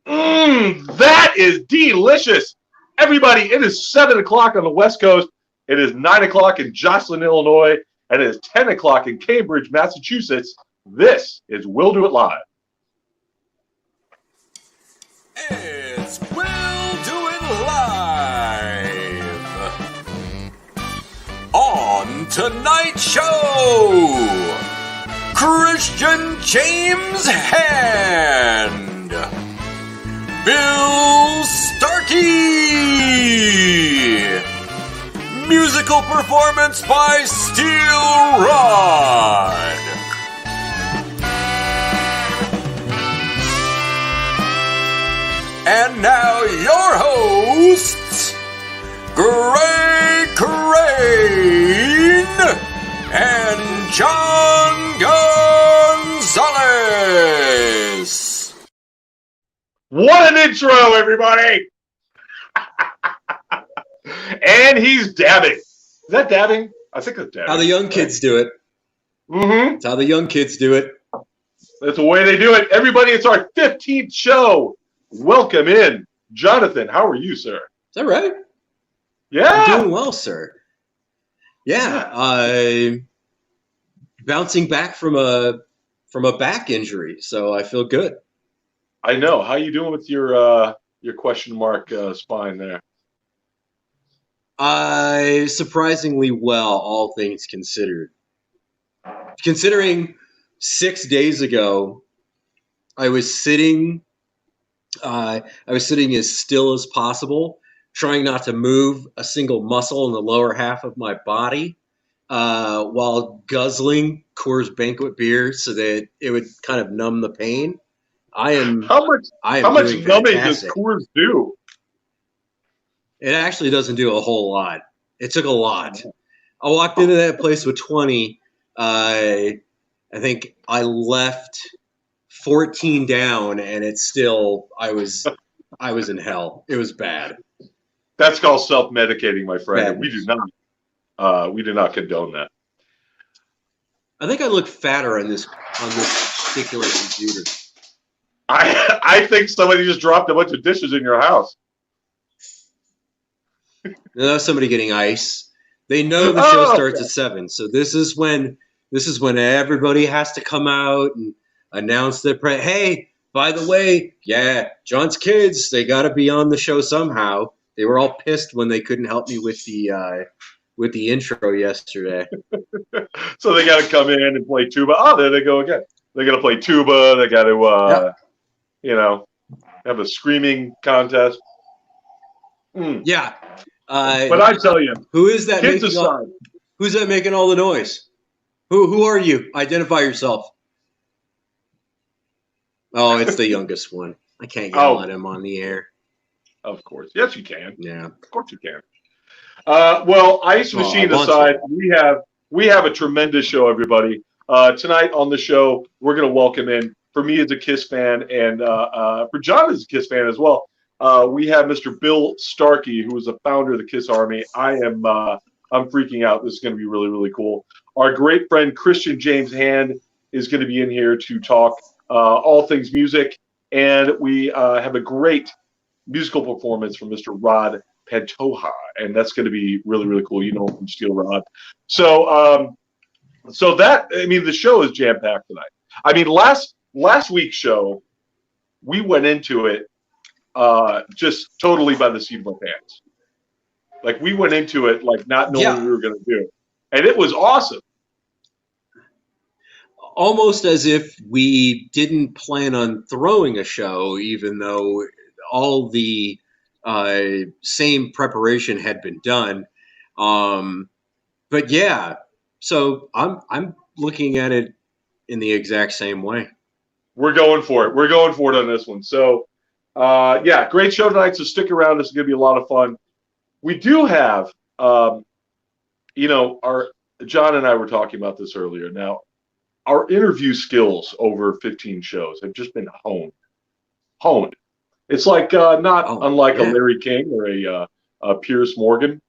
That is delicious. Everybody, it is 7 o'clock on the West Coast. It is 9 o'clock in Jocelyn, Illinois. And it is 10 o'clock in Cambridge, Massachusetts. This is We'll Do It Live. It's We'll Do It Live. On tonight's show, Christian James Hand, Bill Starkey, musical performance by Steel Rod. And now your hosts, Greg Crane and John Gonzalez. What an intro, everybody! And he's dabbing. Is that dabbing? I think it's dabbing. How the young kids do it. Mm-hmm. It's how the young kids do it. That's the way they do it. Everybody, it's our 15th show. Welcome in. Jonathan, how are you, sir? Is that right? Yeah. I'm doing well, sir. Yeah. Bouncing back from a back injury, so I feel good. I know. How you doing with your question mark spine there? Surprisingly well, all things considered. Considering 6 days ago, I was sitting as still as possible, trying not to move a single muscle in the lower half of my body, while guzzling Coors Banquet beer so that it would kind of numb the pain. How much numbing does Coors do? It actually doesn't do a whole lot. It took a lot. I walked into that place with 20. I think I left 14 down, and it's still I was in hell. It was bad. That's called self-medicating, my friend. Bad. We do not condone that. I think I look fatter on this particular computer. I think somebody just dropped a bunch of dishes in your house. Somebody getting ice. They know the show starts at 7, so this is when everybody has to come out and announce their hey, by the way, yeah, John's kids, they got to be on the show somehow. They were all pissed when they couldn't help me with the intro yesterday. So they got to come in and play tuba. Oh, there they go again. They got to play tuba. They got to, have a screaming contest. Yeah. But I tell you, who is that? Who's that making all the noise? Who are you? Identify yourself. Oh, it's the youngest one. I can't yell at him on the air. Of course. Yes, you can. Yeah. Of course you can. Well, ice machine aside, we have a tremendous show, everybody. Tonight on the show, we're going to welcome in, for me as a Kiss fan, and for John as a Kiss fan as well, we have Mr. Bill Starkey, who is the founder of the Kiss Army. I'm freaking out. This is going to be really, really cool. Our great friend Christian James Hand is going to be in here to talk all things music, and we have a great musical performance from Mr. Rod Pantoja, and that's going to be really, really cool. You know him from Steel Rod. So the show is jam-packed tonight. I mean, last week's show, we went into it just totally by the seat of our pants. Like, we went into it like not knowing what we were going to do. And it was awesome. Almost as if we didn't plan on throwing a show, even though all the same preparation had been done. But yeah, so I'm looking at it in the exact same way. We're going for it. We're going for it on this one. So, great show tonight. So stick around. This is going to be a lot of fun. We do have, our John and I were talking about this earlier. Now, our interview skills over 15 shows have just been honed. It's like unlike a Larry King or a Piers Morgan.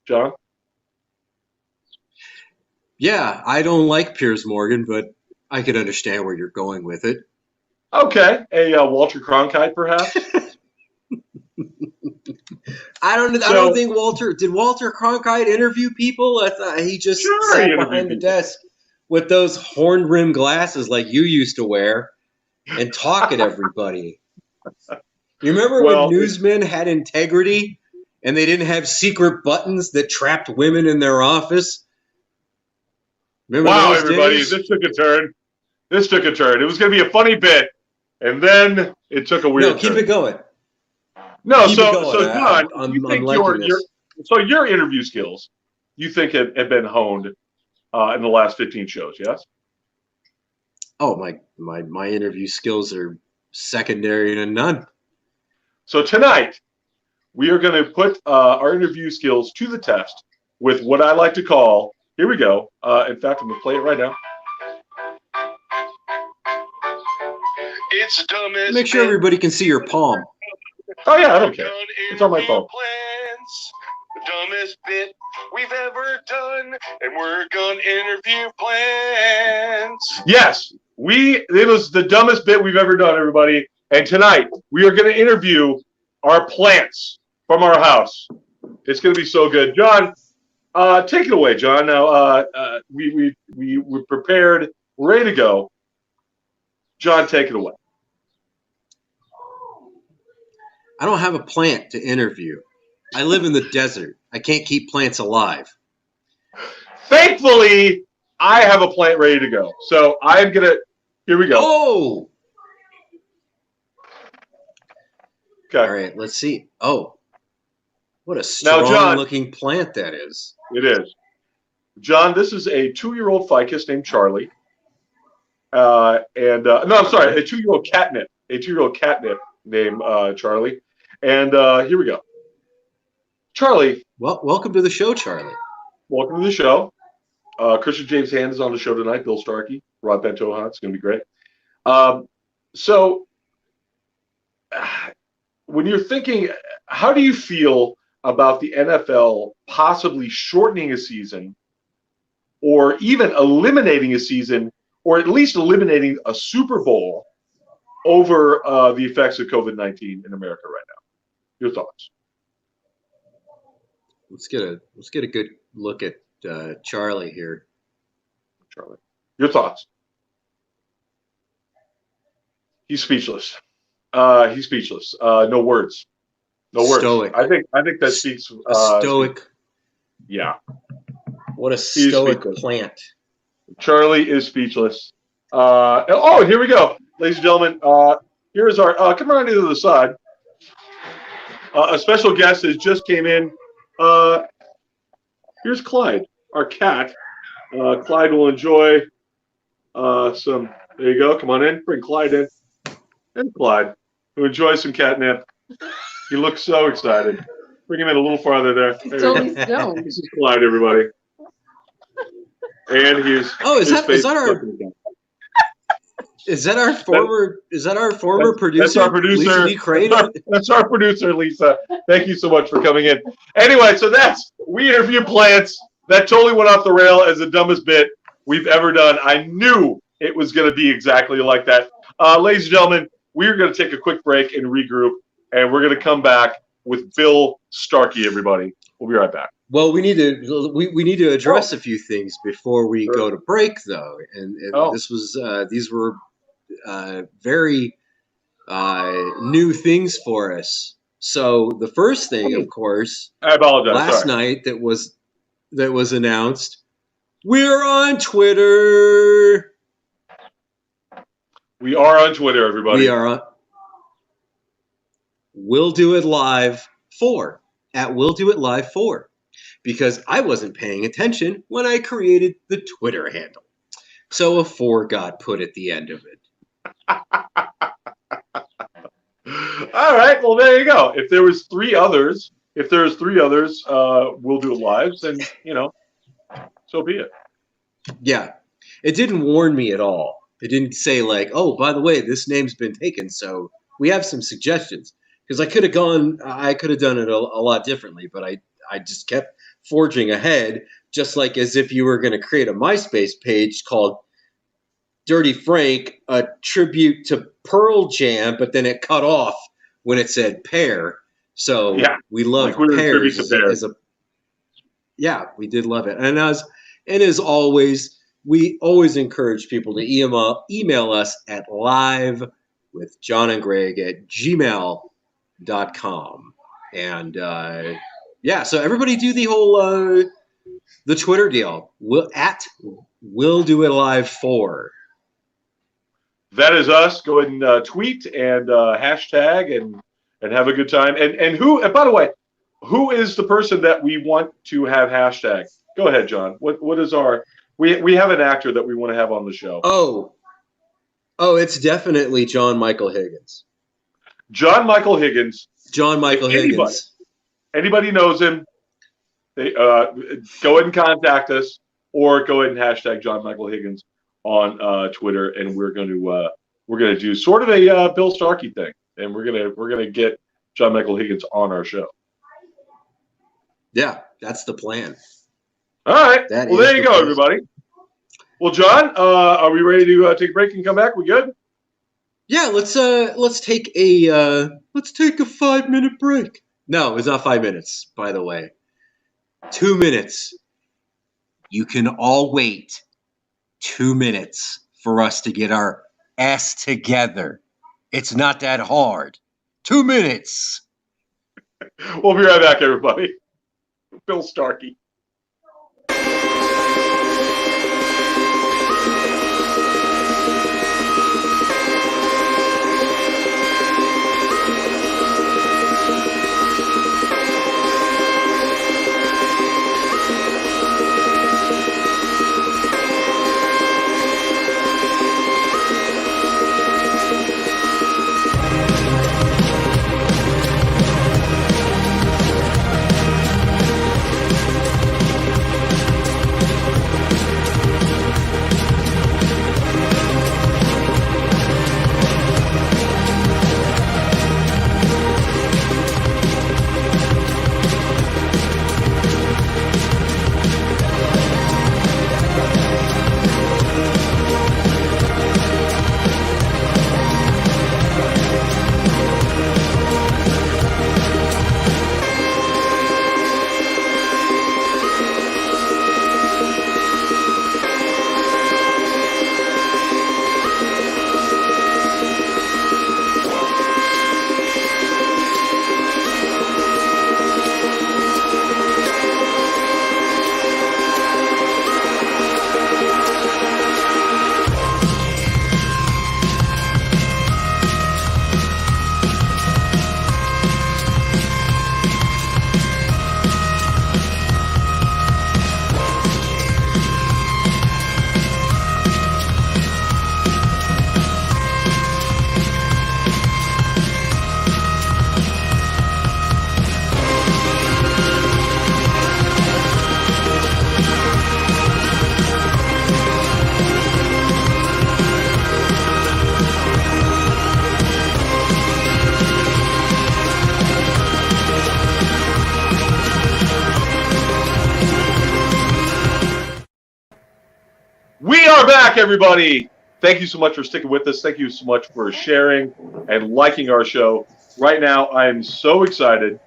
John? Yeah, I don't like Piers Morgan, but I could understand where you're going with it. Okay, a Walter Cronkite, perhaps. I don't think Walter Cronkite interview people. I thought he just sat behind the desk with those horn rimmed glasses like you used to wear and talk at everybody. You remember when newsmen had integrity and they didn't have secret buttons that trapped women in their office? Remember wow, everybody, days? This took a turn. It was going to be a funny bit, and then it took a weird turn. No, keep it going. No, so John, you think your interview skills, you think have been honed in the last 15 shows, yes? Oh, my interview skills are secondary to none. So tonight, we are going to put our interview skills to the test with what I like to call, here we go. In fact, I'm going to play it right now. It's dumbest. Make sure everybody can see your palm. Oh, yeah, I don't care. It's on my phone. The dumbest bit we've ever done, and we're going to interview plants. Yes, it was the dumbest bit we've ever done, everybody. And tonight, we are going to interview our plants from our house. It's going to be so good. John, take it away, John. Now, we're prepared. We're ready to go. John, take it away. I don't have a plant to interview. I live in the desert. I can't keep plants alive. Thankfully, I have a plant ready to go. So I'm going to, here we go. Oh! Okay. All right, let's see. Oh, what a strong-looking plant that is. It is. John, this is a 2-year-old ficus named Charlie. No, I'm sorry, a 2-year-old catnip. A 2-year-old catnip named Charlie. And here we go. Charlie. Well, welcome to the show, Charlie. Welcome to the show. Christian James Hand is on the show tonight. Bill Starkey, Rod Bentoha. It's going to be great. So when you're thinking, how do you feel about the NFL possibly shortening a season or even eliminating a season or at least eliminating a Super Bowl over the effects of COVID-19 in America right now? Your thoughts? Let's get a good look at Charlie here. Charlie, your thoughts? He's speechless. He's speechless. No words. No words. Stoic. I think that speaks. Stoic. Yeah. What a stoic plant. Charlie is speechless. Here we go, ladies and gentlemen. Here is our. Come around to the side. A special guest has just came in. Here's Clyde, our cat. Clyde will enjoy some. There you go. Come on in. Bring Clyde in. And Clyde, who enjoys some catnip. He looks so excited. Bring him in a little farther there. This is Clyde, everybody. And he's. Oh, is that our former producer? That's our producer. That's our producer, Lisa. Thank you so much for coming in. Anyway, so we interview plants. That totally went off the rail as the dumbest bit we've ever done. I knew it was going to be exactly like that. Ladies and gentlemen, we're going to take a quick break and regroup, and we're going to come back with Bill Starkey, everybody. We'll be right back. Well, we need to address a few things before we go to break, though. And these were very new things for us. So the first thing, of course, I apologize. Last night that was announced. We're on Twitter. We are on Twitter, everybody. We are on. We'll Do It Live 4 at We'll Do It Live 4 because I wasn't paying attention when I created the Twitter handle. So a 4 got put at the end of it. All right. Well, there you go. If there was three others, We'll Do It Lives, then, so be it. Yeah. It didn't warn me at all. It didn't say like, oh, by the way, this name's been taken, so we have some suggestions. Because I could have done it a lot differently, but I just kept forging ahead, just like as if you were going to create a MySpace page called Dirty Frank a tribute to Pearl Jam, but then it cut off when it said Pear. So we love Pears as a we did love it. And as always, we always encourage people to email us at livewithjohnandgreg@gmail.com. And so everybody do the whole the Twitter deal. We'll do it live 4. That is us. Go ahead and tweet and hashtag and have a good time. And by the way, who is the person that we want to have hashtag? Go ahead, John. What is our? We have an actor that we want to have on the show. Oh, it's definitely John Michael Higgins. John Michael Higgins. Anybody knows him? They go ahead and contact us, or go ahead and hashtag John Michael Higgins on Twitter, and we're going to do sort of a Bill Starkey thing, and we're gonna get John Michael Higgins on our show. Yeah, that's the plan. All right. Well, there you go, everybody. Well, John, are we ready to take a break and come back? We good? Yeah, let's take a 5-minute break. No, it's not 5 minutes, by the way. 2 minutes. You can all wait 2 minutes for us to get our ass together. It's not that hard. 2 minutes. We'll be right back, everybody. Bill Starkey. We are back, everybody. Thank you so much for sticking with us. Thank you so much for sharing and liking our show. Right now, I am so excited.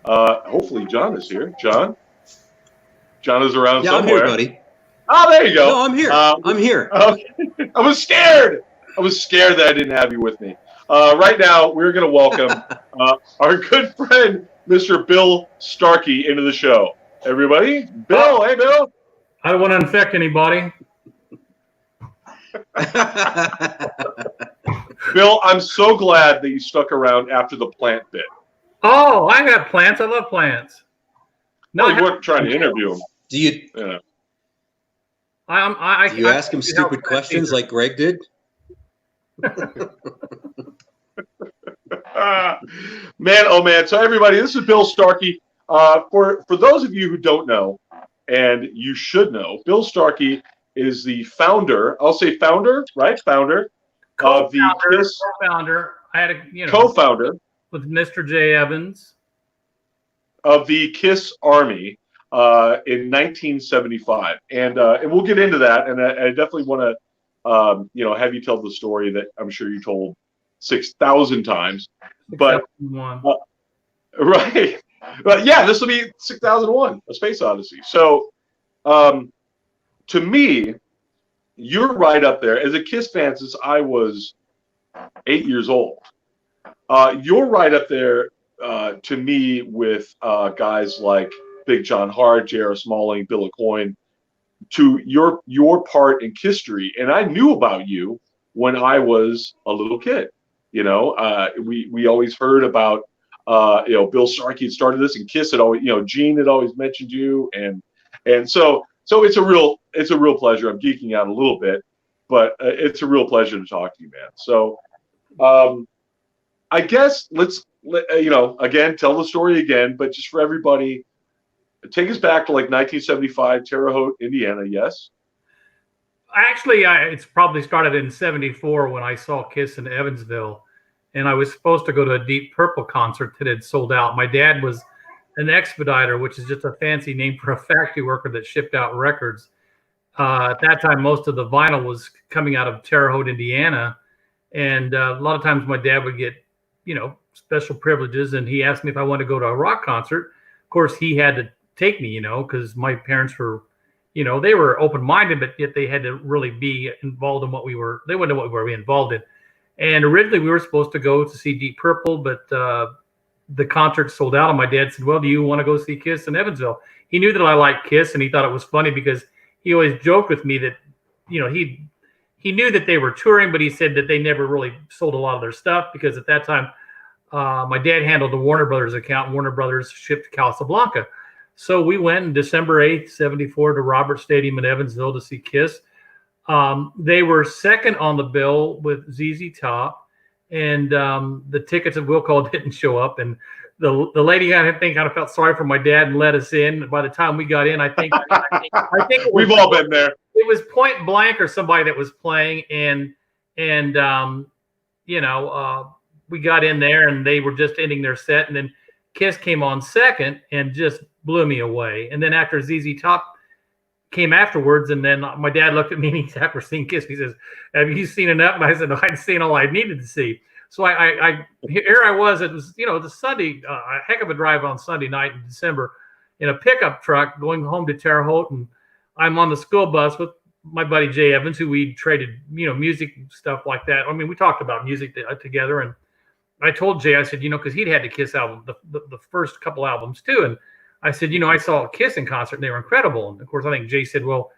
Hopefully, John is here. John is around somewhere. I'm here, buddy. Oh, there you go. No, I'm here. I'm here. Okay. I was scared that I didn't have you with me. Right now, we're going to welcome our good friend, Mr. Bill Starkey, into the show. Everybody, Bill. Hey, Bill. I don't want to infect anybody. Bill, I'm so glad that you stuck around after the plant bit. Oh, I got plants. I love plants. No, you weren't trying to interview him. Do you? Yeah. Do you ask him stupid questions like Greg did? Man, oh man! So everybody, this is Bill Starkey. For those of you who don't know, and you should know, Bill Starkey is the founder. I'll say founder, right? Founder of the KISS. Co-founder. I had a co-founder with Mr. J. Evans of the KISS Army in 1975, and we'll get into that. And I definitely want to have you tell the story that I'm sure you told 6,000 times, but right. But yeah, this will be 6001, A Space Odyssey. So to me, you're right up there. As a Kiss fan since I was 8 years old, you're right up there to me with guys like Big John Hart, J.R. Smalling, Bill Aucoin, to your part in Kisstory. And I knew about you when I was a little kid. We always heard about Bill Starkey had started this, and Kiss had always, Gene had always mentioned you, and so it's a real pleasure. I'm geeking out a little bit, but it's a real pleasure to talk to you, man. So I guess let's again tell the story again, but just for everybody, take us back to like 1975, Terre Haute, Indiana. Yes. Actually, it's probably started in '74 when I saw Kiss in Evansville, and I was supposed to go to a Deep Purple concert that had sold out. My dad was an expediter, which is just a fancy name for a factory worker that shipped out records. At that time, most of the vinyl was coming out of Terre Haute, Indiana, and a lot of times my dad would get, special privileges, and he asked me if I wanted to go to a rock concert. Of course, he had to take me, because my parents were, they were open-minded, but yet they had to really be involved in they wouldn't know what we were involved in. And originally we were supposed to go to see Deep Purple, but the concert sold out, and my dad said, well, do you want to go see Kiss in Evansville? He knew that I liked Kiss, and he thought it was funny because he always joked with me that, he knew that they were touring, but he said that they never really sold a lot of their stuff because at that time, my dad handled the Warner Brothers account. Warner Brothers shipped to Casablanca. So we went on December 8th, '74 to Robert Stadium in Evansville to see Kiss. They were second on the bill with ZZ Top, and the tickets of Will Call didn't show up. And the lady, I think, kind of felt sorry for my dad and let us in. By the time we got in, I think we've all been there. It was Point Blank or somebody that was playing, and we got in there and they were just ending their set, and then Kiss came on second and just blew me away. And then after ZZ Top came afterwards, and then my dad looked at me and he's after seeing Kiss, he says, have you seen enough? And I said, no, I'd seen all I needed to see. So here I was, it was, the Sunday, a heck of a drive on Sunday night in December in a pickup truck going home to Terre Haute, and I'm on the school bus with my buddy Jay Evans, who we traded, music stuff like that. I mean, we talked about music together, and I told Jay, I said, because he'd had the Kiss album, the first couple albums too. And I said, I saw Kiss in concert and they were incredible. And of course, I think Jay said, well,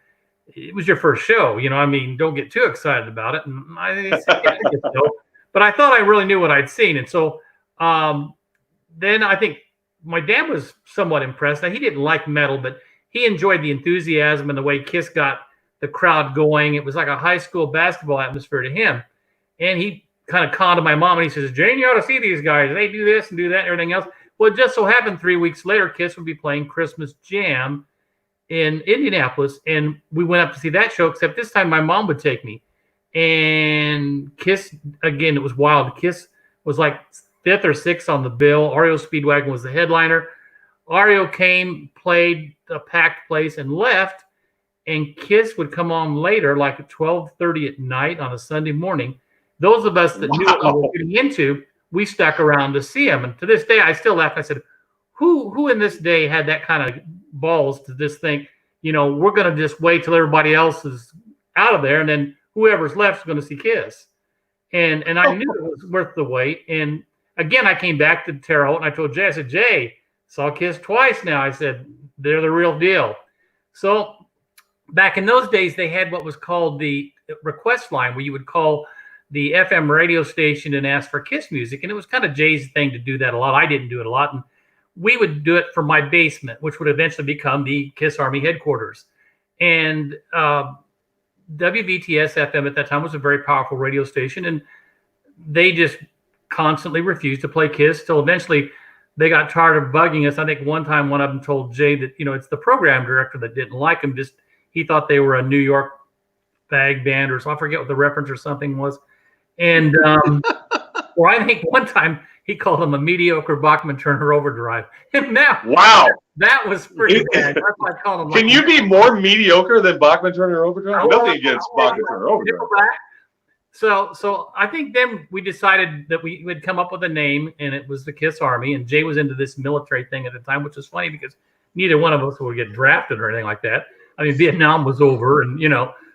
it was your first show, don't get too excited about it. And I said, yeah, I guess so. But I thought I really knew what I'd seen. And so then I think my dad was somewhat impressed. Now, he didn't like metal, but he enjoyed the enthusiasm and the way Kiss got the crowd going. It was like a high school basketball atmosphere to him. And he kind of conned my mom, and he says, Jane, you ought to see these guys. They do this and do that and everything else. Well, it just so happened 3 weeks later, Kiss would be playing Christmas Jam in Indianapolis, and we went up to see that show, except this time my mom would take me. And Kiss, again, it was wild. Kiss was like 5th or 6th on the bill. REO Speedwagon was the headliner. REO came, played a packed place, and left, and Kiss would come on later, like at 12:30 at night on a Sunday morning. Those of us that knew what we were getting into, we stuck around to see him. And to this day, I still laugh. I said, who in this day had that kind of balls to just think, we're going to just wait till everybody else is out of there, and then whoever's left is going to see Kiss. And I knew it was worth the wait. And again, I came back to Terre Haute, and I told Jay, I said, Jay, saw Kiss twice now. I said, they're the real deal. So back in those days, they had what was called the request line, where you would call the FM radio station and ask for Kiss music. And it was kind of Jay's thing to do that a lot. I didn't do it a lot. And we would do it from my basement, which would eventually become the Kiss Army headquarters. And WVTS FM at that time was a very powerful radio station. And they just constantly refused to play Kiss till eventually they got tired of bugging us. I think one time one of them told Jay that, it's the program director that didn't like him. He thought they were a New York bag band, or so I forget what the reference or something was. And or I think one time he called him a mediocre Bachman Turner overdrive. And now, wow, that was pretty bad. That's why I called him. Can you be more mediocre than Bachman Turner overdrive? Nothing against Bachman Turner overdrive. So I think then we decided that we would come up with a name, and it was the Kiss Army. And Jay was into this military thing at the time, which was funny because neither one of us would get drafted or anything like that. I mean, Vietnam was over, and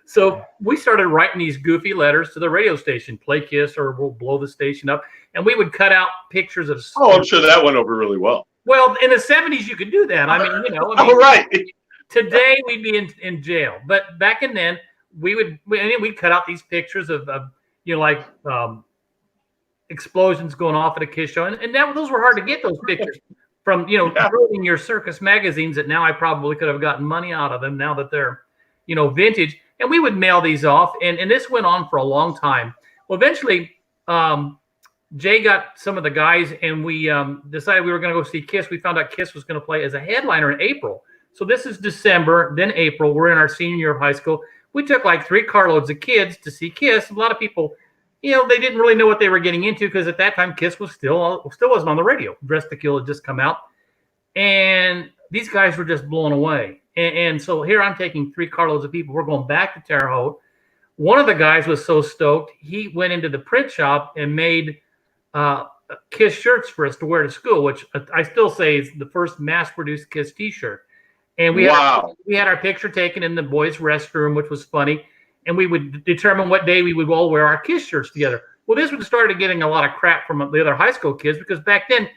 so we started writing these goofy letters to the radio station, play Kiss or we'll blow the station up. And we would cut out pictures of. Oh, I'm sure that went over really well. Well, in the 70s, you could do that. I mean, oh, right. Today we'd be in jail, but back in then we'd cut out these pictures of explosions going off at a Kiss show, and those were hard to get, those pictures from reading your circus magazines that now I probably could have gotten money out of them now that they're vintage, and we would mail these off, and this went on for a long time. Well, eventually Jay got some of the guys, and we decided we were going to go see Kiss. We found out Kiss was going to play as a headliner in April. So this is December, then April. We're in our senior year of high school. We took like 3 carloads of kids to see Kiss. A lot of people, they didn't really know what they were getting into because at that time Kiss was still wasn't on the radio. Dressed to Kill had just come out, and these guys were just blown away. And so here I'm taking 3 carloads of people. We're going back to Terre Haute. One of the guys was so stoked he went into the print shop and made Kiss shirts for us to wear to school, which I still say is the first mass-produced Kiss T-shirt. And we had our picture taken in the boys' restroom, which was funny. And we would determine what day we would all wear our Kiss shirts together. Well, this would started getting a lot of crap from the other high school kids because back then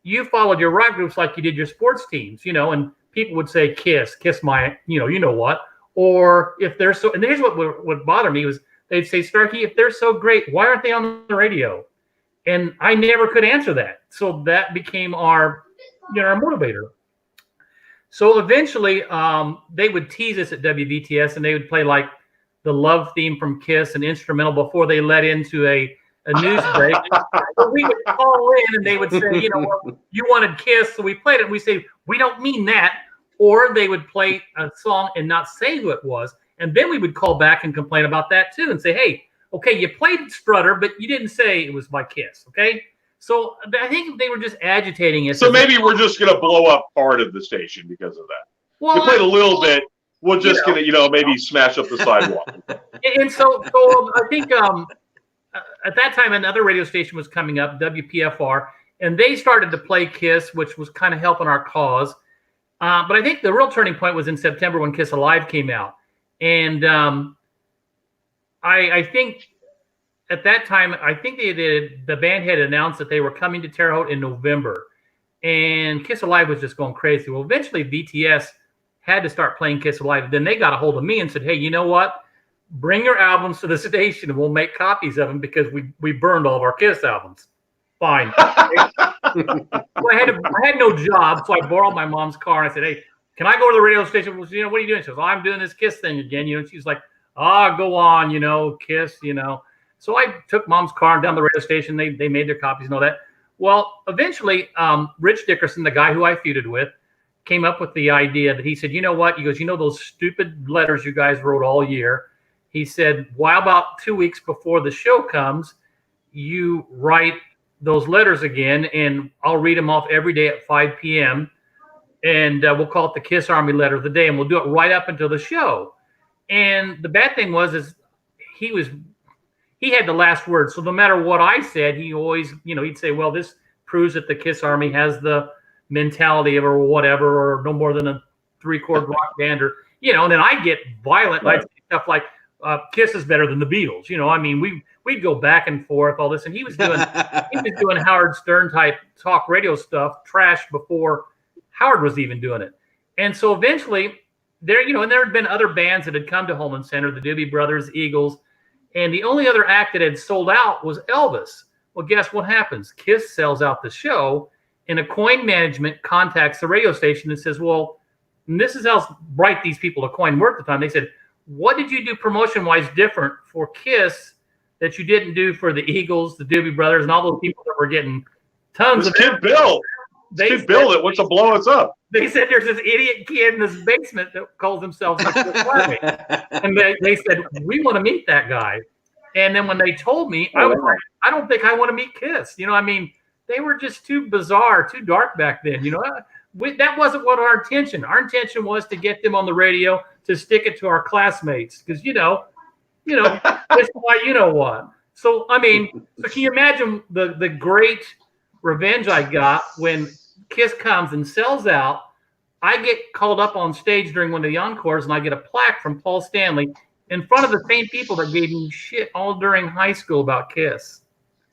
you followed your rock groups like you did your sports teams, and people would say Kiss my, you know what. Or if they're so, and here's what would bother me was they'd say, Starkey, if they're so great, why aren't they on the radio? And I never could answer that. So that became our motivator. So eventually they would tease us at WVTS, and they would play like the love theme from Kiss, an instrumental before they led into a news break. So we would call in and they would say, well, you wanted Kiss. So we played it and we say, we don't mean that. Or they would play a song and not say who it was. And then we would call back and complain about that too and say, hey, okay, you played Strutter, but you didn't say it was by Kiss, okay? So I think they were just agitating us. So maybe we're just going to blow up part of the station because of that. Well, we played a little bit. We're just going to, maybe smash up the sidewalk. And so I think at that time another radio station was coming up, WPFR, and they started to play Kiss, which was kind of helping our cause. But I think the real turning point was in September when Kiss Alive came out. And I think at that time, I think the band had announced that they were coming to Terre Haute in November. And Kiss Alive was just going crazy. Well, eventually BTS had to start playing Kiss Alive. Then they got a hold of me and said, hey, you know what? Bring your albums to the station and we'll make copies of them because we burned all of our Kiss albums. Fine. So I had no job, so I borrowed my mom's car and I said, hey, can I go to the radio station? Well, what are you doing? She goes, I'm doing this Kiss thing again. And she's like, go on, Kiss, So I took mom's car and down the radio station. They made their copies and all that. Well, eventually, Rich Dickerson, the guy who I feuded with, came up with the idea that he said, you know what? He goes, those stupid letters you guys wrote all year. He said, why about 2 weeks before the show comes, you write those letters again, and I'll read them off every day at 5 p.m. And we'll call it the Kiss Army letter of the day, and we'll do it right up until the show. And the bad thing is he had the last word. So no matter what I said, he always, he'd say, well, this proves that the Kiss Army has the mentality of or whatever, or no more than a 3-chord rock band, or, and then I get violent. Right. I'd say stuff like Kiss is better than the Beatles. We'd go back and forth, all this. And he was doing Howard Stern type talk radio stuff, trash, before Howard was even doing it. And so eventually there had been other bands that had come to Holman Center, the Doobie Brothers, Eagles, and the only other act that had sold out was Elvis. Well, guess what happens? Kiss sells out the show, and Aucoin management contacts the radio station and says, well, and this is how bright these people at Aucoin were at the time. They said, what did you do promotion-wise different for Kiss that you didn't do for the Eagles, the Doobie Brothers, and all those people that were getting tons of Kid Bill. Kid Bill that wants to blow us up. They said there's this idiot kid in this basement that calls himself Army. And they said, we want to meet that guy. And then when they told me, I was like, I don't think I want to meet Kiss. they were just too bizarre, too dark back then. That wasn't what our intention. Our intention was to get them on the radio, to stick it to our classmates, because it's why you know what. So I mean, so can you imagine the great revenge I got when Kiss comes and sells out? I get called up on stage during one of the encores, and I get a plaque from Paul Stanley in front of the same people that gave me shit all during high school about Kiss.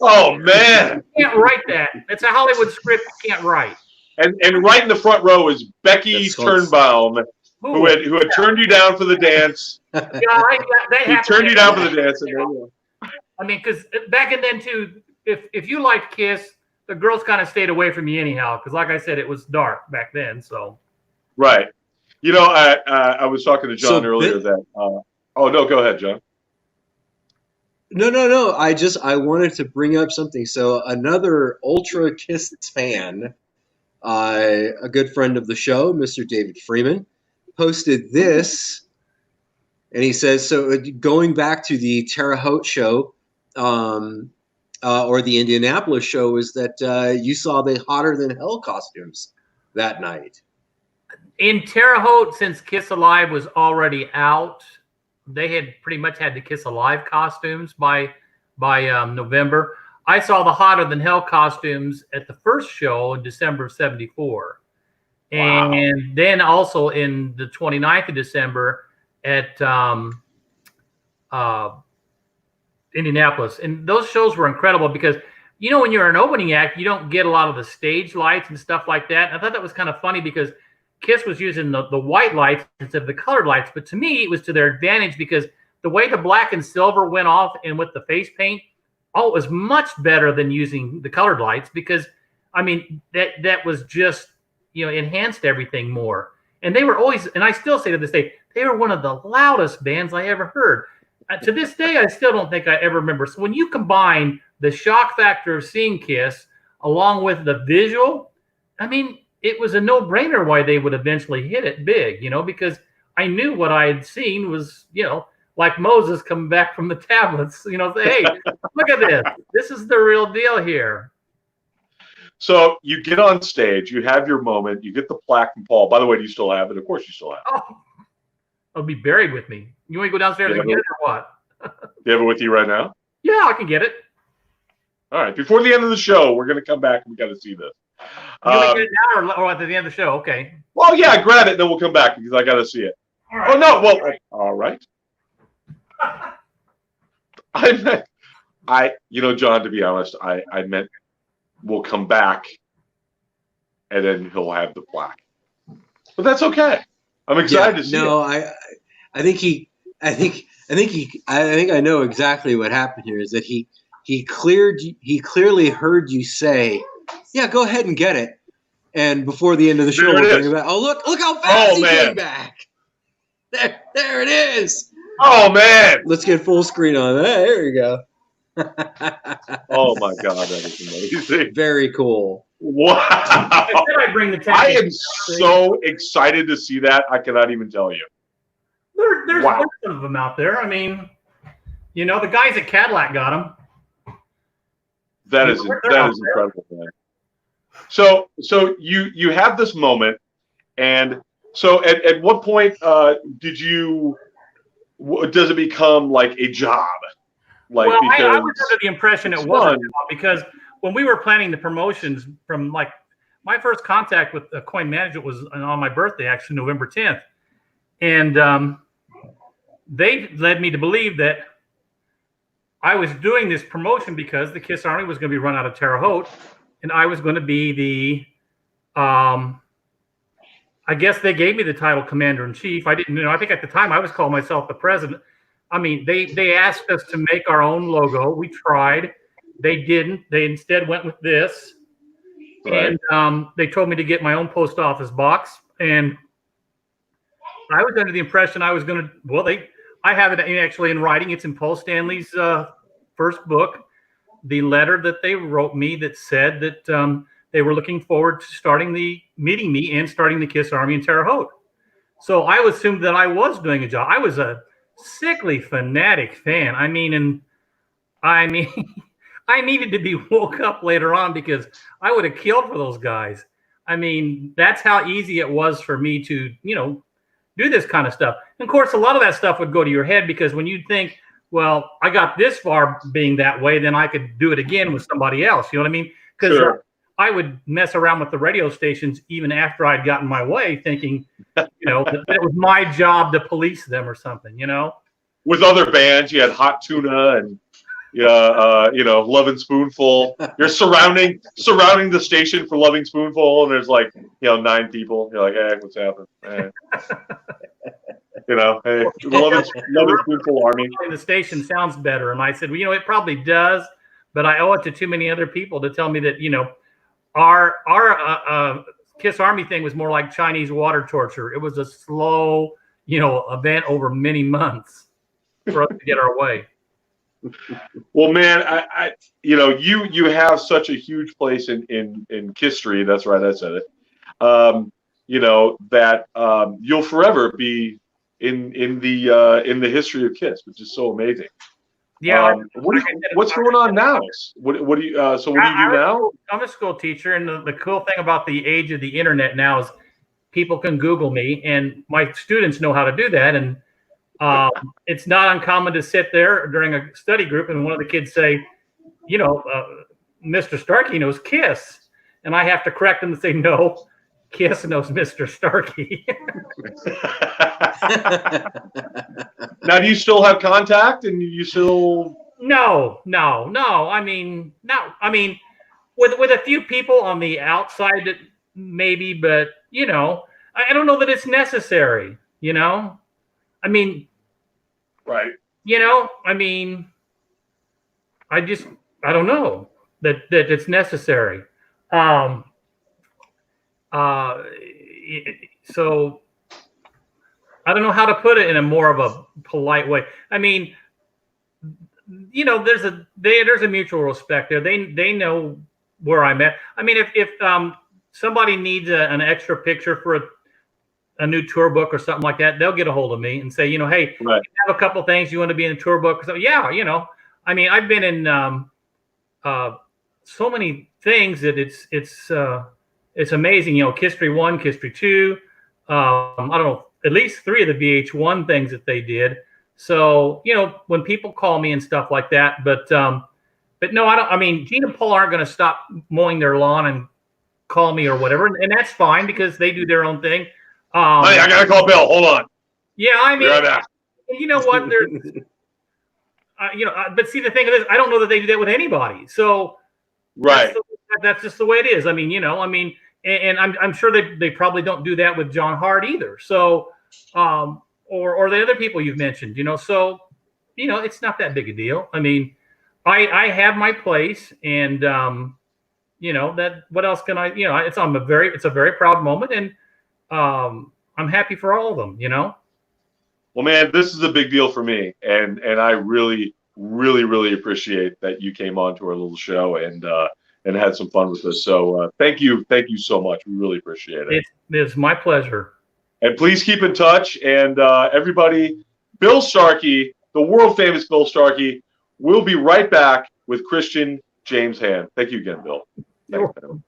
Oh man! You can't write that. It's a Hollywood script you can't write. And right in the front row is Becky Turnbaum, who had turned you down for the dance. Yeah, they turned you down for the dance. I mean, because back then too, if you liked Kiss, the girls kind of stayed away from you anyhow. Because like I said, it was dark back then. So. Right. I was talking to John earlier that. Oh no, go ahead, John. No. I wanted to bring up something. So another Ultra Kiss fan, a good friend of the show, Mr. David Freeman, posted this, and he says, so going back to the Terre Haute show, or the Indianapolis show, is that you saw the Hotter Than Hell costumes that night. In Terre Haute, since Kiss Alive was already out, they had pretty much had the Kiss Alive costumes by November. I saw the Hotter Than Hell costumes at the first show in December of '74. Wow. And then also in the 29th of December at Indianapolis. And those shows were incredible because, when you're an opening act, you don't get a lot of the stage lights and stuff like that. And I thought that was kind of funny because Kiss was using the white lights instead of the colored lights. But to me, it was to their advantage because the way the black and silver went off and with the face paint, it was much better than using the colored lights because, I mean, that was just, enhanced everything more. And they were always, and I still say to this day, they were one of the loudest bands I ever heard. To this day, I still don't think I ever remember. So when you combine the shock factor of seeing Kiss along with the visual, I mean, it was a no-brainer why they would eventually hit it big, because I knew what I had seen was, like Moses coming back from the tablets, say, hey, look at this. This is the real deal here. So you get on stage, you have your moment, you get the plaque from Paul. By the way, do you still have it? Of course you still have it. Oh, it'll be buried with me. You want to go downstairs and get it or what? Do you have it with you right now? Yeah, I can get it. All right. Before the end of the show, we're going to come back and we got to see this. You want to get it now or at the end of the show? Okay. Well, yeah, grab it, and then we'll come back because I got to see it. All right. Oh, no. Well, all right. John, to be honest, I meant we'll come back and then he'll have the plaque. But that's okay. I'm excited to see it. No, I think I know exactly what happened here is that he clearly heard you say, yeah, go ahead and get it. And before the end of the show, we'll bring it back. Oh, look how fast he came back. There it is. Oh, man. Let's get full screen on that. There you go. Oh, my God. That is amazing. Very cool. Wow. I am so excited to see that. I cannot even tell you. There's some of them out there. I mean, the guys at Cadillac got them. That is incredible, man. So you have this moment, and so at what point does it become like a job? I was under the impression it was a job because when we were planning the promotions from my first contact with Coin Management was on my birthday, actually November 10th. And they led me to believe that I was doing this promotion because the Kiss Army was going to be run out of Terre Haute, and I was going to be the, I guess they gave me the title Commander-in-Chief. I didn't know. I think at the time I was calling myself the President. I mean, they asked us to make our own logo. We tried. They didn't. They instead went with this. Right. And they told me to get my own post office box. And I was under the impression I was going to, I have it actually in writing. It's in Paul Stanley's first book, the letter that they wrote me that said that they were looking forward to meeting me and starting the Kiss Army in Terre Haute. So I assumed that I was doing a job. I was a sickly fanatic fan. I mean, I needed to be woke up later on because I would have killed for those guys. I mean, that's how easy it was for me to, do this kind of stuff. And of course, a lot of that stuff would go to your head because when you think, well, I got this far being that way, then I could do it again with somebody else. You know what I mean? Because Sure. I would mess around with the radio stations even after I'd gotten my way, thinking, that it was my job to police them or something, With other bands, you had Hot Tuna and Loving Spoonful. You're surrounding the station for Loving Spoonful, and there's 9 people. You're like, hey, what's happening? Hey. Hey, Loving Spoonful Army. The station sounds better, and I said, well, it probably does, but I owe it to too many other people to tell me that our Kiss Army thing was more like Chinese water torture. It was a slow, event over many months for us to get our way. Well, man, I you have such a huge place in history. That's right, I said it. That you'll forever be in the history of Kiss, which is so amazing. Yeah. What's going on now? What do you do now? I'm a school teacher, and the cool thing about the age of the internet now is people can Google me, and my students know how to do that. And it's not uncommon to sit there during a study group and one of the kids say, Mr. Starkey knows Kiss. And I have to correct them and say, no, Kiss knows Mr. Starkey. Now, do you still have contact and you still? No. I mean, with a few people on the outside, maybe, but, I don't know that it's necessary, I mean, right. I don't know that it's necessary. So I don't know how to put it in a more of a polite way. I mean, there's a mutual respect there. They know where I'm at. I mean, if somebody needs an extra picture for a new tour book or something like that, they'll get a hold of me and say, hey, right. You have a couple things you want to be in a tour book or something. Yeah, I mean, I've been in so many things that it's amazing. Kistry 1, Kistry 2. I don't know, at least 3 of the VH1 things that they did. So, when people call me and stuff like that, but no, I don't. I mean, Gene and Paul aren't going to stop mowing their lawn and call me or whatever, and that's fine because they do their own thing. Hey, I gotta call Bill. Hold on. Yeah, I mean, right, you know what? But see, the thing is, I don't know that they do that with anybody. So, right, that's just the way it is. I mean, and I'm sure they probably don't do that with John Hart either. So, or the other people you've mentioned. So, it's not that big a deal. I mean, I have my place, and that. What else can I? It's a very proud moment, and I'm happy for all of them. Well, man, this is a big deal for me, and I really, really, really appreciate that you came on to our little show and had some fun with us. So thank you so much. We really appreciate it. It's my pleasure. And please keep in touch. And everybody, Bill Starkey, the world famous Bill Starkey, will be right back with Christian James Hand. Thank you again, Bill. Thanks, man.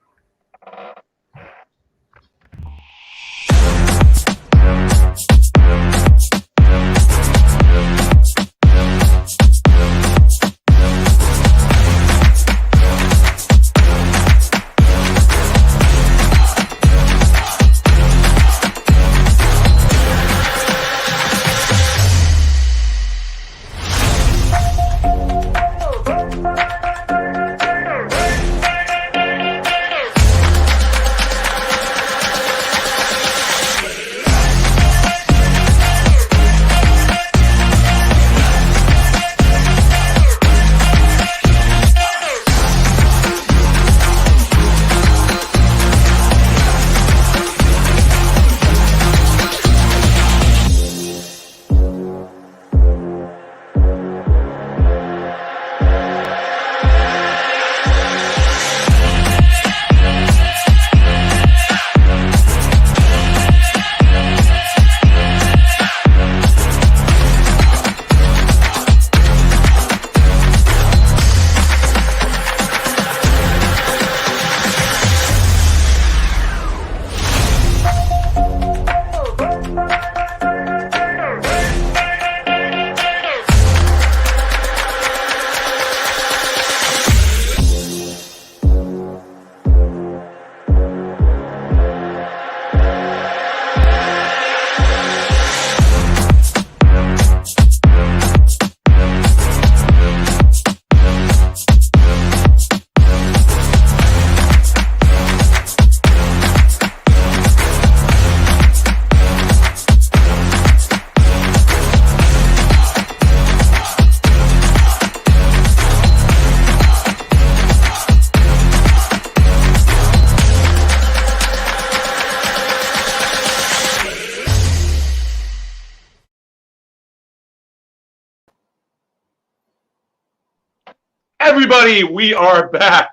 Everybody, we are back.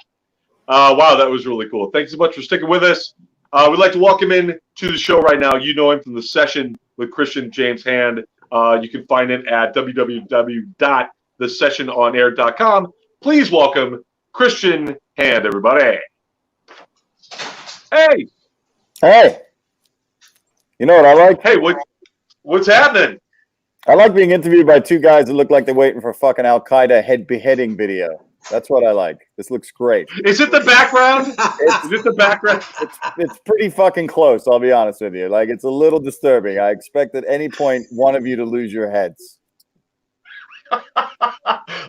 Wow, that was really cool. Thanks so much for sticking with us. We'd like to welcome in to the show right now. You know him from The Session with Christian James Hand. You can find it at www.thesessiononair.com. Please welcome Christian Hand, everybody. Hey. Hey. You know what I like? Hey, what's happening? I like being interviewed by two guys that look like they're waiting for a fucking Al-Qaeda head beheading video. That's what I like. This looks great. Is it the background? Is it the background? It's pretty fucking close, I'll be honest with you. Like, it's a little disturbing. I expect at any point one of you to lose your heads.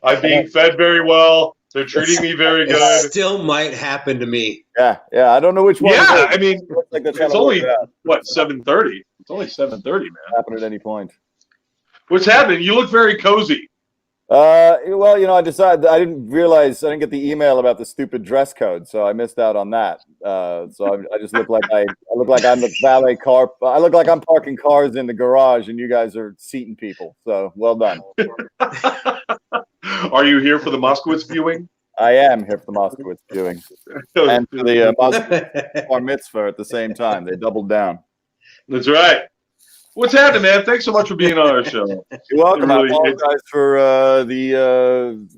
I'm being fed very well. They're treating me very good. It still might happen to me. Yeah. I don't know which one. Yeah, I mean, like it's only, what, 7:30? It's only 7:30, man. Happen at any point. What's happening? You look very cozy. Well, you know, I decided I didn't get the email about the stupid dress code, so I missed out on that. So I just look like I look like I'm the valet car. I look like I'm parking cars in the garage, and you guys are seating people. So well done. Are you here for the Moskowitz viewing? I am here for the Moskowitz viewing and for the Moskowitz bar mitzvah at the same time. They doubled down. That's right. What's happening, man? Thanks so much for being on our show. You're welcome. I apologize for the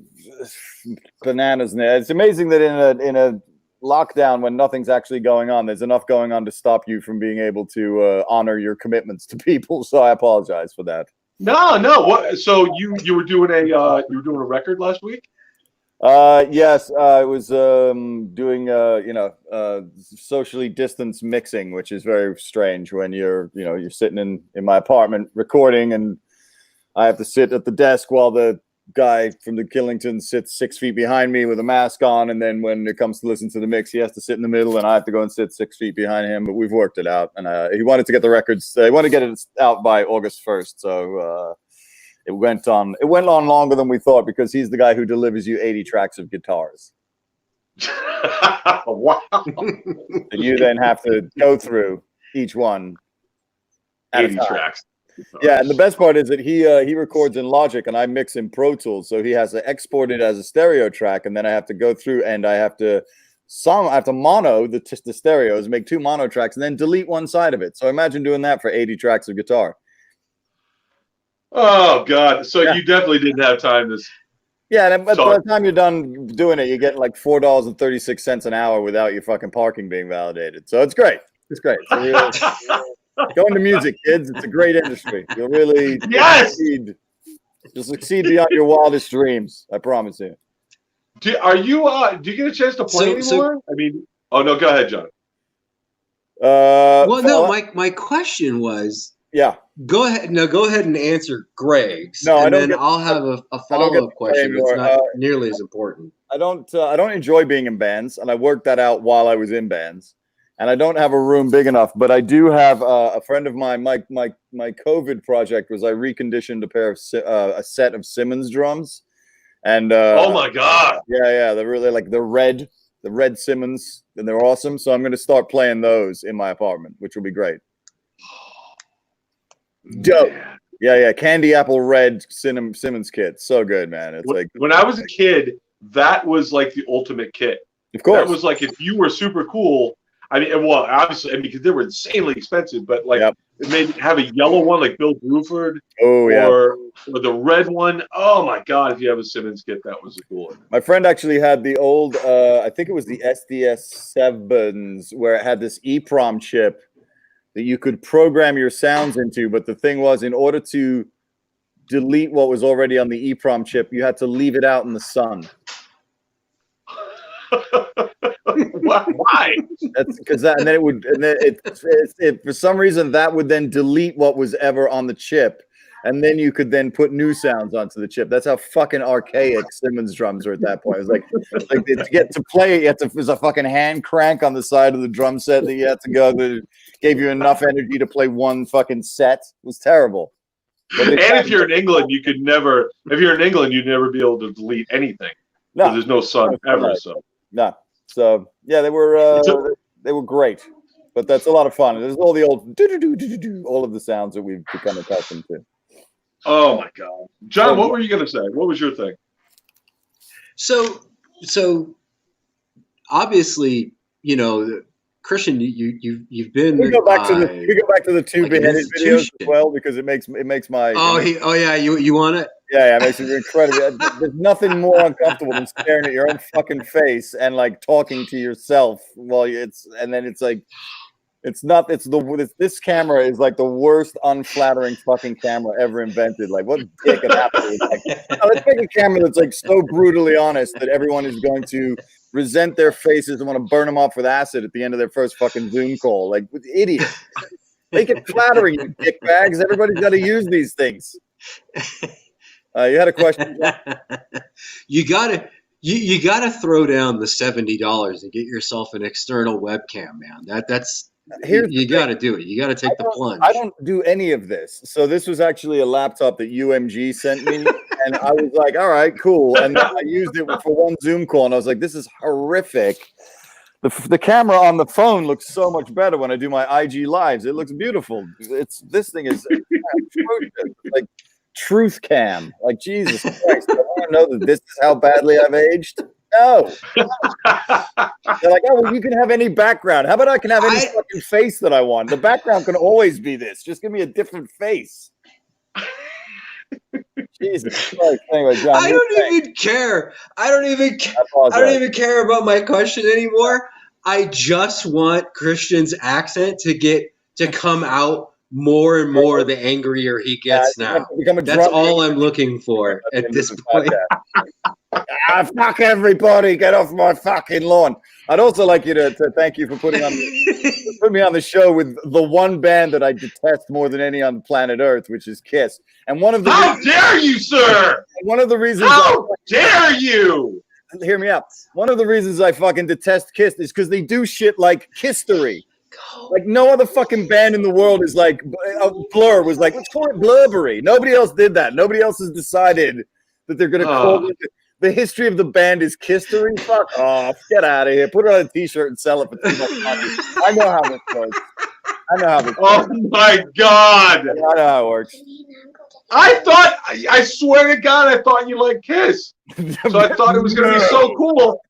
bananas. It's amazing that in a lockdown when nothing's actually going on, there's enough going on to stop you from being able to honor your commitments to people. So I apologize for that. No. What? So you were doing a record last week? Yes, I was doing socially distanced mixing, which is very strange when you're sitting in my apartment recording, and I have to sit at the desk while the guy from the Killington sits 6 feet behind me with a mask on, and then when it comes to listen to the mix, he has to sit in the middle, and I have to go and sit 6 feet behind him. But we've worked it out, and he wanted to get the records. He wanted to get it out by August 1st, so. It went on longer than we thought because he's the guy who delivers you 80 tracks of guitars. Wow. And you then have to go through each one. 80 tracks. Yeah, and the best part is that he records in Logic and I mix in Pro Tools, so he has to export it as a stereo track, and then I have to go through and I have to mono the stereos, make 2 mono tracks, and then delete one side of it. So imagine doing that for 80 tracks of guitar. Oh God! So you definitely didn't have time to. Yeah, and by the time you're done doing it, you get like $4.36 an hour without your fucking parking being validated. So it's great. It's great. So go into music, kids. It's a great industry. You'll really succeed. You'll succeed beyond your wildest dreams. I promise you. Do you get a chance to play anymore? I mean, oh no, go ahead, John. My question was. Yeah. Go ahead. No, go ahead and answer Greg's. No, and then I'll have a follow-up question. It's not nearly as important. I don't enjoy being in bands, and I worked that out while I was in bands. And I don't have a room big enough, but I do have a friend of mine. My COVID project was I reconditioned a set of Simmons drums, and oh my God, yeah, they're really like the red Simmons, and they're awesome. So I'm going to start playing those in my apartment, which will be great. Dope. Yeah. Candy apple red Simmons kit. So good, man. It's like when I was a kid, that was like the ultimate kit. Of course. That was like if you were super cool. I mean, well, obviously, because they were insanely expensive, but like maybe have a yellow one like Bill Bruford. Oh yeah. Or the red one. Oh my God! If you have a Simmons kit, that was a cool one. My friend actually had the old. I think it was the SDS7s where it had this EEPROM chip that you could program your sounds into, but the thing was, in order to delete what was already on the EEPROM chip, you had to leave it out in the sun. Why? That's because for some reason that would then delete what was ever on the chip, and then you could then put new sounds onto the chip. That's how fucking archaic Simmons drums are at that point. It was like to get to play, there's a fucking hand crank on the side of the drum set that you had to go. That gave you enough energy to play one fucking set. It was terrible. And if you're in England, you could never. If you're in England, you'd never be able to delete anything. No, there's no sun ever. So yeah, they were great. But that's a lot of fun. There's all the old all of the sounds that we've become accustomed to. Oh my God, John, what were you gonna say? What was your thing? So obviously, you know, Christian, you've been. We go back to the two like an beheaded videos institution. as well, because it makes my. You want it? Yeah, it makes it incredible. There's nothing more uncomfortable than staring at your own fucking face and like talking to yourself while this camera is like the worst unflattering fucking camera ever invented. Like, what dick an apple? Like, let's make a camera that's like so brutally honest that everyone is going to resent their faces and want to burn them off with acid at the end of their first fucking Zoom call. Like, idiot. Make it flattering, you dick bags. Everybody's got to use these things. You had a question? You gotta throw down the $70 and get yourself an external webcam, man. You got to do it. You got to take the plunge. I don't do any of this. So this was actually a laptop that UMG sent me, and I was like, all right, cool. And then I used it for one Zoom call, and I was like, this is horrific. The camera on the phone looks so much better when I do my IG lives. It looks beautiful. This thing is like truth cam. Like, Jesus Christ. I want to know that this is how badly I've aged. No. They're like, oh, well, you can have any background. How about I can have any fucking face that I want? The background can always be this. Just give me a different face. Jesus Christ. Anyway, John, I don't even care. I don't even care about my question anymore. I just want Christian's accent to come out more and more the angrier he gets now. That's all I'm looking for at this point. Fuck everybody, get off my fucking lawn. I'd also like you to thank you for putting me on the show with the one band that I detest more than any on planet Earth, which is Kiss. And one of the How dare you, sir? One of the reasons dare you? Hear me out. One of the reasons I fucking detest Kiss is because they do shit like Kisstery. Like, no other fucking band in the world is like, Blur was like, let's call it Blurberry. Nobody else did that. Nobody else has decided that they're going to call it. The history of the band is Kisstery. Fuck off. Get out of here. Put it on a t-shirt and sell it for too much money. I know how this works. Oh my God. I know how it works. I swear to God, I thought you liked Kiss. So I thought it was going to be so cool.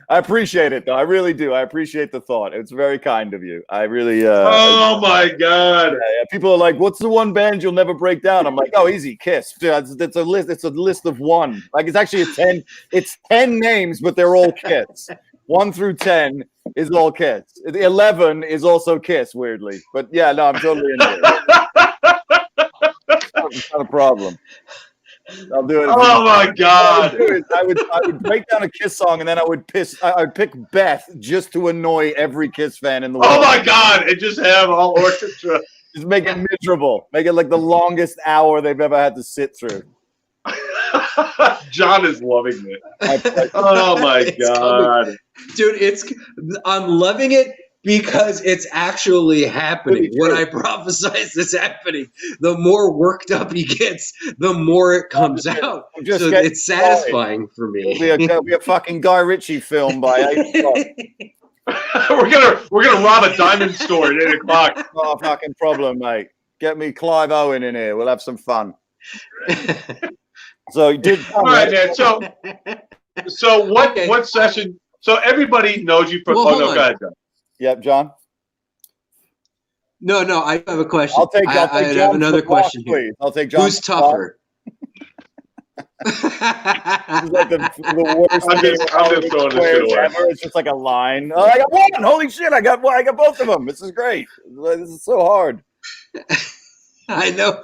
I appreciate it, though. I really do. I appreciate the thought. It's very kind of you. I really. Oh my God! Yeah. People are like, "What's the one band you'll never break down?" I'm like, "Oh, easy, Kiss." It's a list. It's a list of one. Like, it's actually 10. It's 10 names, but they're all Kiss. 1 through 10 is all Kiss. 11 is also Kiss. Weirdly, but yeah, no, I'm totally into it. It's not a problem. I'll do it. Oh my God! I would break down a Kiss song, and then I would pick Beth just to annoy every Kiss fan in the world. Oh my God! And just have all orchestra. Just make it miserable. Make it like the longest hour they've ever had to sit through. John is loving it. Oh my God, dude! I'm loving it. Because it's actually happening. When I prophesize this happening, the more worked up he gets, the more it comes out. So it's satisfying for me. It'll be a fucking Guy Ritchie film by 8 o'clock. we're gonna rob a diamond store at 8 o'clock. No fucking problem, mate. Get me Clive Owen in here. We'll have some fun. So you did. All right, man. So what session? So everybody knows you from. Well, go ahead, John. Yep, John. No, I have a question. I have another question here. Please. I'll take John. Who's tougher? This is like the worst I'm just throwing this shit away. ever. It's just like a line. Oh, I got one. Holy shit! I got both of them. This is great. This is so hard. I know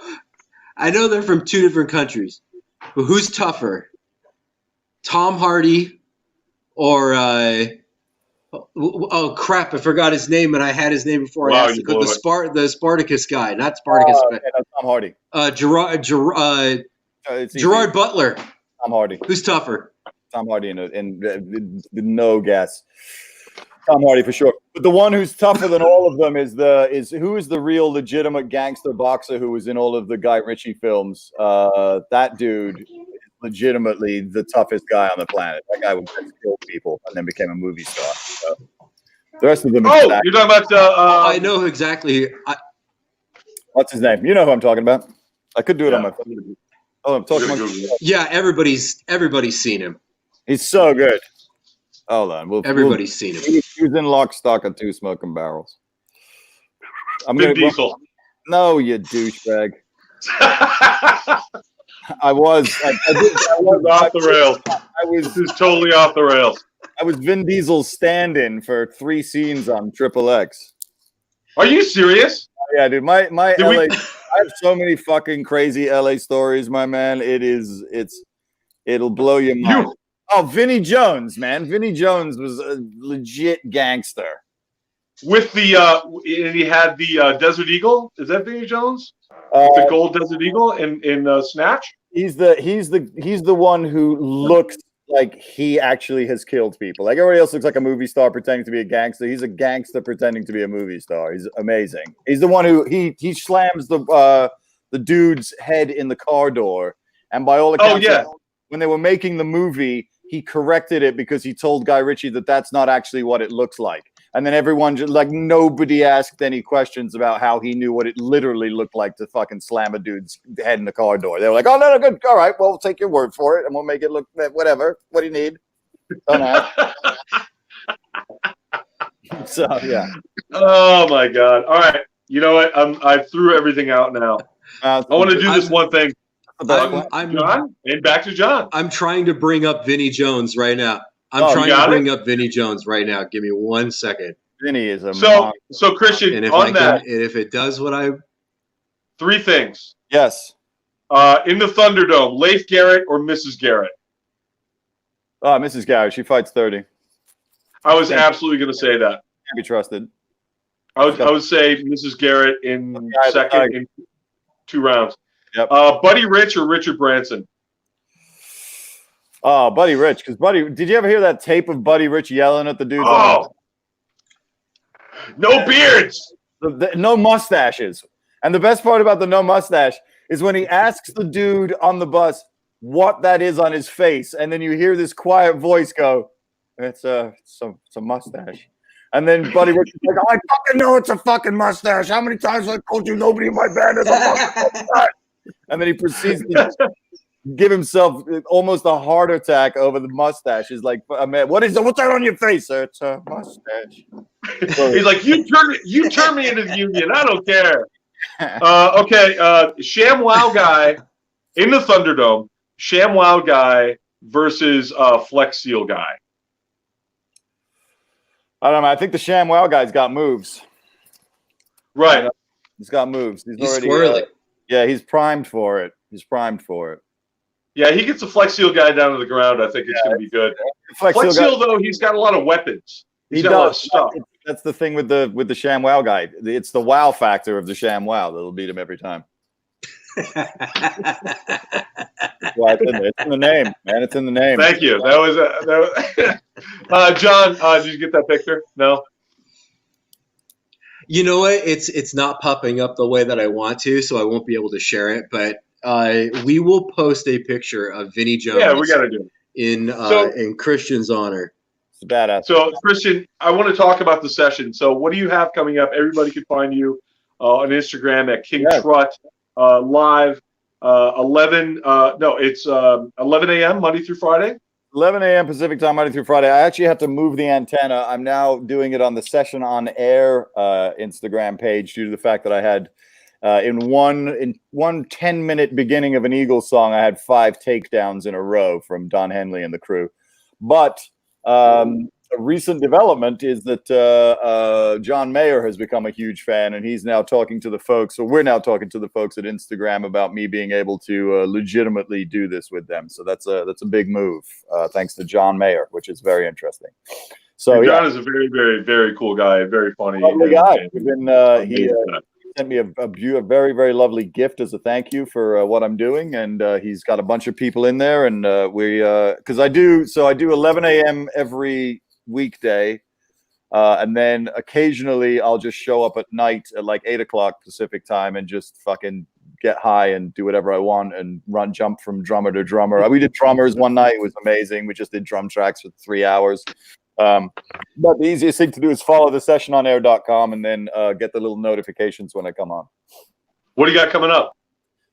they're from 2 different countries, but who's tougher? Tom Hardy or? Oh crap! I forgot his name, and I had his name before I asked it. But the Spartacus guy, not Spartacus. Tom Hardy. Gerard Butler. Tom Hardy. Who's tougher? Tom Hardy, and no guess. Tom Hardy for sure. But the one who's tougher than all of them is who is the real legitimate gangster boxer who was in all of the Guy Ritchie films? That dude is legitimately the toughest guy on the planet. That guy would just kill people and then became a movie star. So the rest of them. Oh, you're talking about? I know exactly. What's his name? You know who I'm talking about. I could do it on my phone. Oh, I'm talking about. Yeah, everybody's seen him. He's so good. Hold on. Everybody's seen him. He was in Lock, Stock, and Two Smoking Barrels. Vin Diesel. No, you douchebag. I was off the rails. This is totally off the rails. I was Vin Diesel's stand-in for 3 scenes on Triple X. Are you serious? Yeah, dude. My LA. I have so many fucking crazy LA stories, my man. It'll blow your mind. Oh, Vinnie Jones, man. Vinnie Jones was a legit gangster. With the he had the Desert Eagle. Is that Vinnie Jones? The gold Desert Eagle in Snatch. He's the one who looks like he actually has killed people. Like everybody else looks like a movie star pretending to be a gangster. He's a gangster pretending to be a movie star. He's amazing. He's the one who he slams the dude's head in the car door. And by all accounts, when they were making the movie, he corrected it because he told Guy Ritchie that that's not actually what it looks like. And then everyone just like nobody asked any questions about how he knew what it literally looked like to fucking slam a dude's head in the car door. They were like, "Oh no, good, all right, well, we'll take your word for it, and we'll make it look whatever. What do you need?" Don't ask. So yeah. Oh my God! All right, you know what? I threw everything out now. I want to do this one thing. John, and back to John. I'm trying to bring up Vinnie Jones right now. I'm trying to bring up Vinnie Jones right now. Give me 1 second. Vinny is a so Christian. And if if it does what I 3 things. Yes. In the Thunderdome, Leif Garrett or Mrs. Garrett? Oh, Mrs. Garrett. She fights 30. I was absolutely going to say that. Can't be trusted. I would say Mrs. Garrett in second in 2 rounds. Yep. Buddy Rich or Richard Branson? Oh, Buddy Rich. Because did you ever hear that tape of Buddy Rich yelling at the dudes? Oh, no beards, no mustaches. And the best part about the no mustache is when he asks the dude on the bus what that is on his face, and then you hear this quiet voice go, "It's a mustache." And then Buddy Rich is like, "I fucking know it's a fucking mustache. How many times have I told you nobody in my band has a fucking mustache?" And then he proceeds to give himself almost a heart attack over the mustache. He's like, "Man, what's that on your face, sir?" "It's a mustache." He's like, you turn me into the union. I don't care. Okay, ShamWow guy in the Thunderdome. ShamWow guy versus Flex Seal guy. I don't know. I think the ShamWow guy's got moves. Right. He's got moves. He's already squirrely. Yeah, he's primed for it. Yeah, he gets the Flex Seal guy down to the ground. I think it's going to be good. Flex Seal, though, he's got a lot of weapons. He's got a lot of stuff. That's the thing with the ShamWow guy. It's the wow factor of the ShamWow that'll beat him every time. Well, it's in the name, man. It's in the name. Thank you. That was John. Did you get that picture? No. You know what? It's not popping up the way that I want to, so I won't be able to share it. But we will post a picture of Vinnie Jones. Yeah, we got to do it in Christian's honor. It's badass. So, Christian, I want to talk about the session. So, what do you have coming up? Everybody can find you on Instagram at King Trut live. 11 a.m. Monday through Friday. 11 a.m. Pacific time, Monday through Friday. I actually have to move the antenna. I'm now doing it on the Session on Air Instagram page due to the fact that I had in one 10-minute beginning of an Eagles song, I had 5 takedowns in a row from Don Henley and the crew. But a recent development is that John Mayer has become a huge fan, and he's now talking to the folks. So we're now talking to the folks at Instagram about me being able to legitimately do this with them. So that's a big move, thanks to John Mayer, which is very interesting. So John is a very, very, very cool guy, very funny. Lovely guy. He sent me a very, very lovely gift as a thank you for what I'm doing, and he's got a bunch of people in there, and because I do 11 a.m. every weekday, and then occasionally I'll just show up at night at like 8 o'clock Pacific time and just fucking get high and do whatever I want and jump from drummer to drummer. We did drummers one night. It was amazing. We just did drum tracks for 3 hours. But the easiest thing to do is follow the sessiononair.com and then get the little notifications when I come on. What do you got coming up?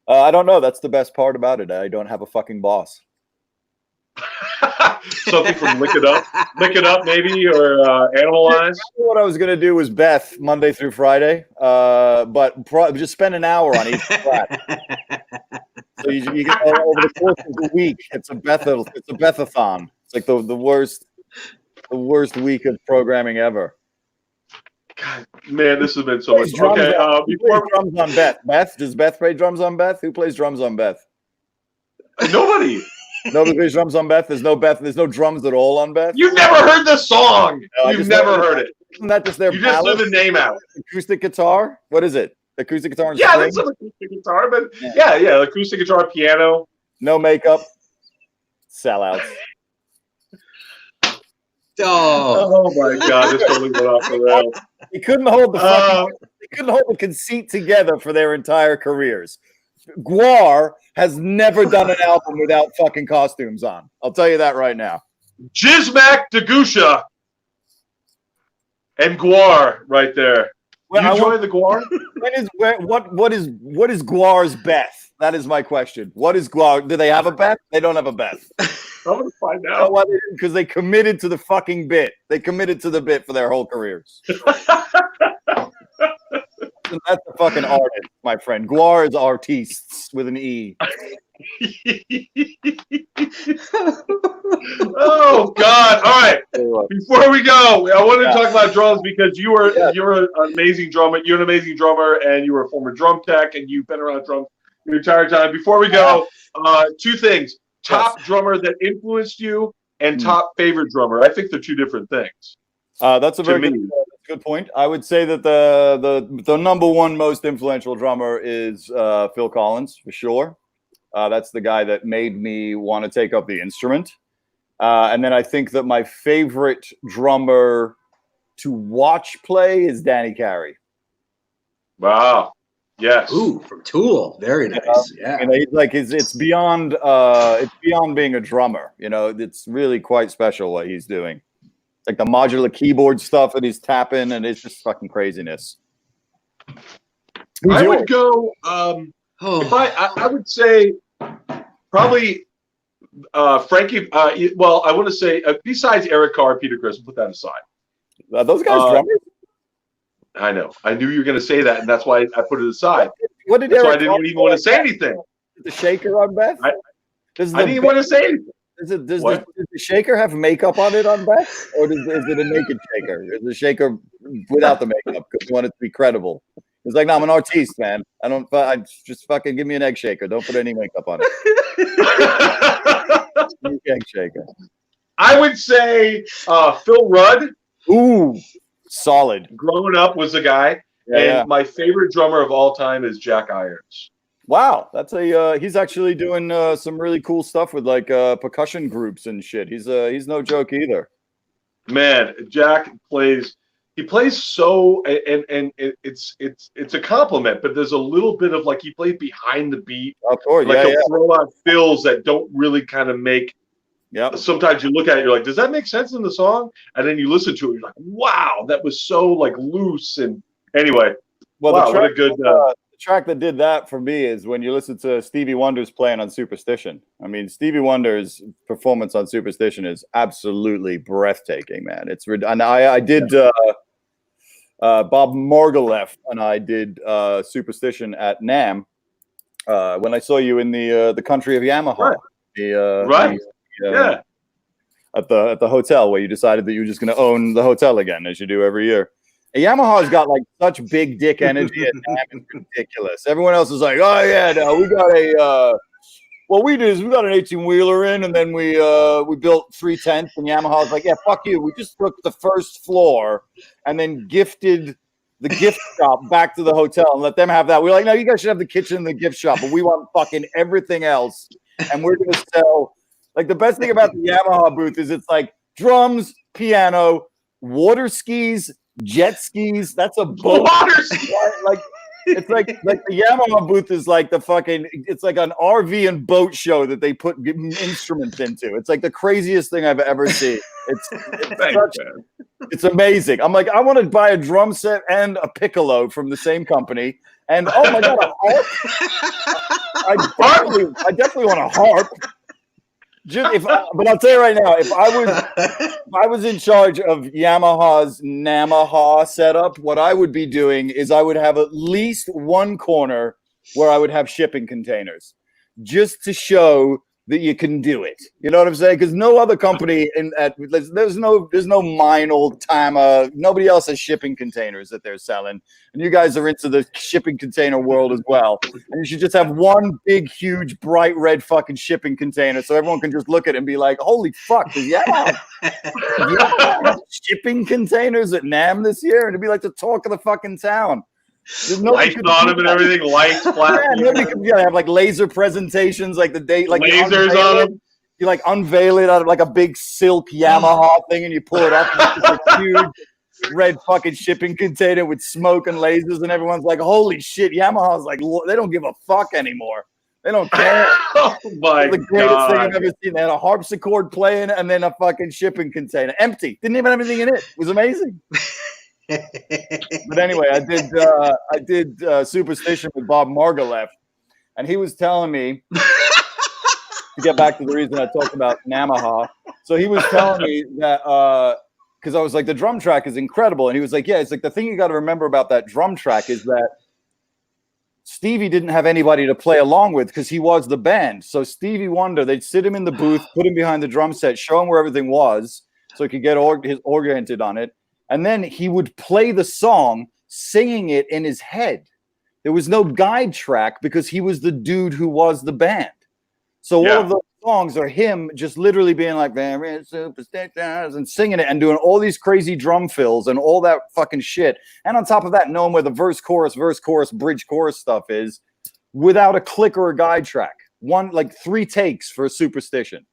I don't know. That's the best part about it. I don't have a fucking boss. Something from Lick It Up, maybe, or Animalize. What I was gonna do was Beth Monday through Friday, but just spend an hour on each track. So you get over the course of the week. It's a Bethathon. It's like the worst week of programming ever. God, man, this has been so much. Okay, before drums on Beth. Does Beth play drums on Beth? Who plays drums on Beth? Nobody. Nobody plays drums on Beth. There's no Beth. There's no drums at all on Beth. You've never heard the song. No, You've never heard it. Isn't that just their? You just threw the name out. Acoustic guitar. What is it? Acoustic guitar. And yeah, string? that's an acoustic guitar, but yeah, acoustic guitar, piano. No makeup. Sellouts. Oh my God! This totally went off the rails. They couldn't hold the conceit together for their entire careers. Gwar has never done an album without fucking costumes on. I'll tell you that right now. Jizmak Dagusha and Gwar right there. Well, you join the Gwar? What is Gwar's Beth? That is my question. What is Gwar? Do they have a Beth? They don't have a Beth. I'm gonna find out. Because they committed to the fucking bit. They committed to the bit for their whole careers. That's a fucking artist, my friend. Gwar is artistes with an E. Oh God! All right. Before we go, I wanted to talk about drums because you're an amazing drummer. You're an amazing drummer, and you were a former drum tech, and you've been around drums your entire time. Before we go, two things: top drummer that influenced you, and top favorite drummer. I think they're two different things. That's a very good point. I would say that the number one most influential drummer is Phil Collins, for sure. That's the guy that made me want to take up the instrument. And then I think that my favorite drummer to watch play is Danny Carey. Wow. Yes. Ooh, from Tool. Very nice. Yeah. It's beyond being a drummer. You know, it's really quite special what he's doing. Like the modular keyboard stuff that he's tapping, and it's just fucking craziness. I would go. If I would say probably Frankie. Well, I want to say besides Eric Carr, Peter Criss, put that aside. Those guys drummers. I know. I knew you were going to say that, and that's why I put it aside. What did that's why I didn't even want to say anything. The shaker on Beth. I didn't even want to say anything. Does the shaker have makeup on it on Beth, or is it a naked shaker? Is the shaker without the makeup because you want it to be credible? It's like, no, I'm an artiste, man. I just fucking give me an egg shaker. Don't put any makeup on it. Egg shaker. I would say Phil Rudd. Ooh, solid. Growing up was a guy, my favorite drummer of all time is Jack Irons. Wow, that's he's actually doing some really cool stuff with like percussion groups and shit. He's no joke either. Man, Jack plays so, and it's a compliment, but there's a little bit of like he played behind the beat. Of course, like he'll throw out fills that don't really kind of make. Yeah. Sometimes you look at it, you're like, does that make sense in the song? And then you listen to it, you're like, wow, that was so like loose. And anyway, well, wow, what a good. The track that did that for me is when you listen to Stevie Wonder's playing on Superstition. I mean, Stevie Wonder's performance on Superstition is absolutely breathtaking, man. And I did Bob Margouleff and I did Superstition at NAMM when I saw you in the country of Yamaha. Right. At the hotel where you decided that you were just going to own the hotel again, as you do every year. And Yamaha's got like such big dick energy and it's ridiculous. Everyone else is like, oh yeah, no, we got what we did is we got an 18-wheeler in, and then we built 3 tents, and Yamaha's like, yeah, fuck you. We just took the first floor and then gifted the gift shop back to the hotel and let them have that. We're like, no, you guys should have the kitchen and the gift shop, but we want fucking everything else. And we're gonna sell. Like the best thing about the Yamaha booth is it's like drums, piano, water skis, jet skis. That's a boat. Water skis. Like it's like the Yamaha booth is like the fucking. It's like an RV and boat show that they put instruments into. It's like the craziest thing I've ever seen. It's amazing. I'm like, I want to buy a drum set and a piccolo from the same company. And oh my God, a harp! I definitely want a harp. But I'll tell you right now, if I was in charge of Yamaha's Namaha setup, what I would be doing is I would have at least one corner where I would have shipping containers, just to show that you can do it. You know what I'm saying? Because no other company there's no Meinl, Tama, nobody else has shipping containers that they're selling, and you guys are into the shipping container world as well. And you should just have one big, huge, bright red fucking shipping container, so everyone can just look at it and be like, "Holy fuck, does Yamaha have shipping containers at NAMM this year?" And it'd be like the talk of the fucking town. Lights on them and everything, lights, flat. Yeah, nobody could have like laser presentations, like the date, like lasers on them. You like unveil it out of like a big silk Yamaha thing, and you pull it up. And it's a huge red fucking shipping container with smoke and lasers, and everyone's like, "Holy shit!" Yamaha's like, they don't give a fuck anymore. They don't care. Oh my God! The greatest thing I've ever seen. They had a harpsichord playing, and then a fucking shipping container, empty. Didn't even have anything in it. It was amazing. But anyway, I did Superstition with Bob Margouleff, and he was telling me to get back to the reason I talked about Namaha. So he was telling me that because I was like, the drum track is incredible, and he was like, yeah, it's like the thing you got to remember about that drum track is that Stevie didn't have anybody to play along with because he was the band. So Stevie Wonder, they'd sit him in the booth, put him behind the drum set, show him where everything was, so he could get oriented on it. And then he would play the song, singing it in his head. There was no guide track because he was the dude who was the band. So all of those songs are him just literally being like, superstitious, and singing it and doing all these crazy drum fills and all that fucking shit. And on top of that, knowing where the verse, chorus, bridge, chorus stuff is without a click or a guide track. 3 takes for Superstition.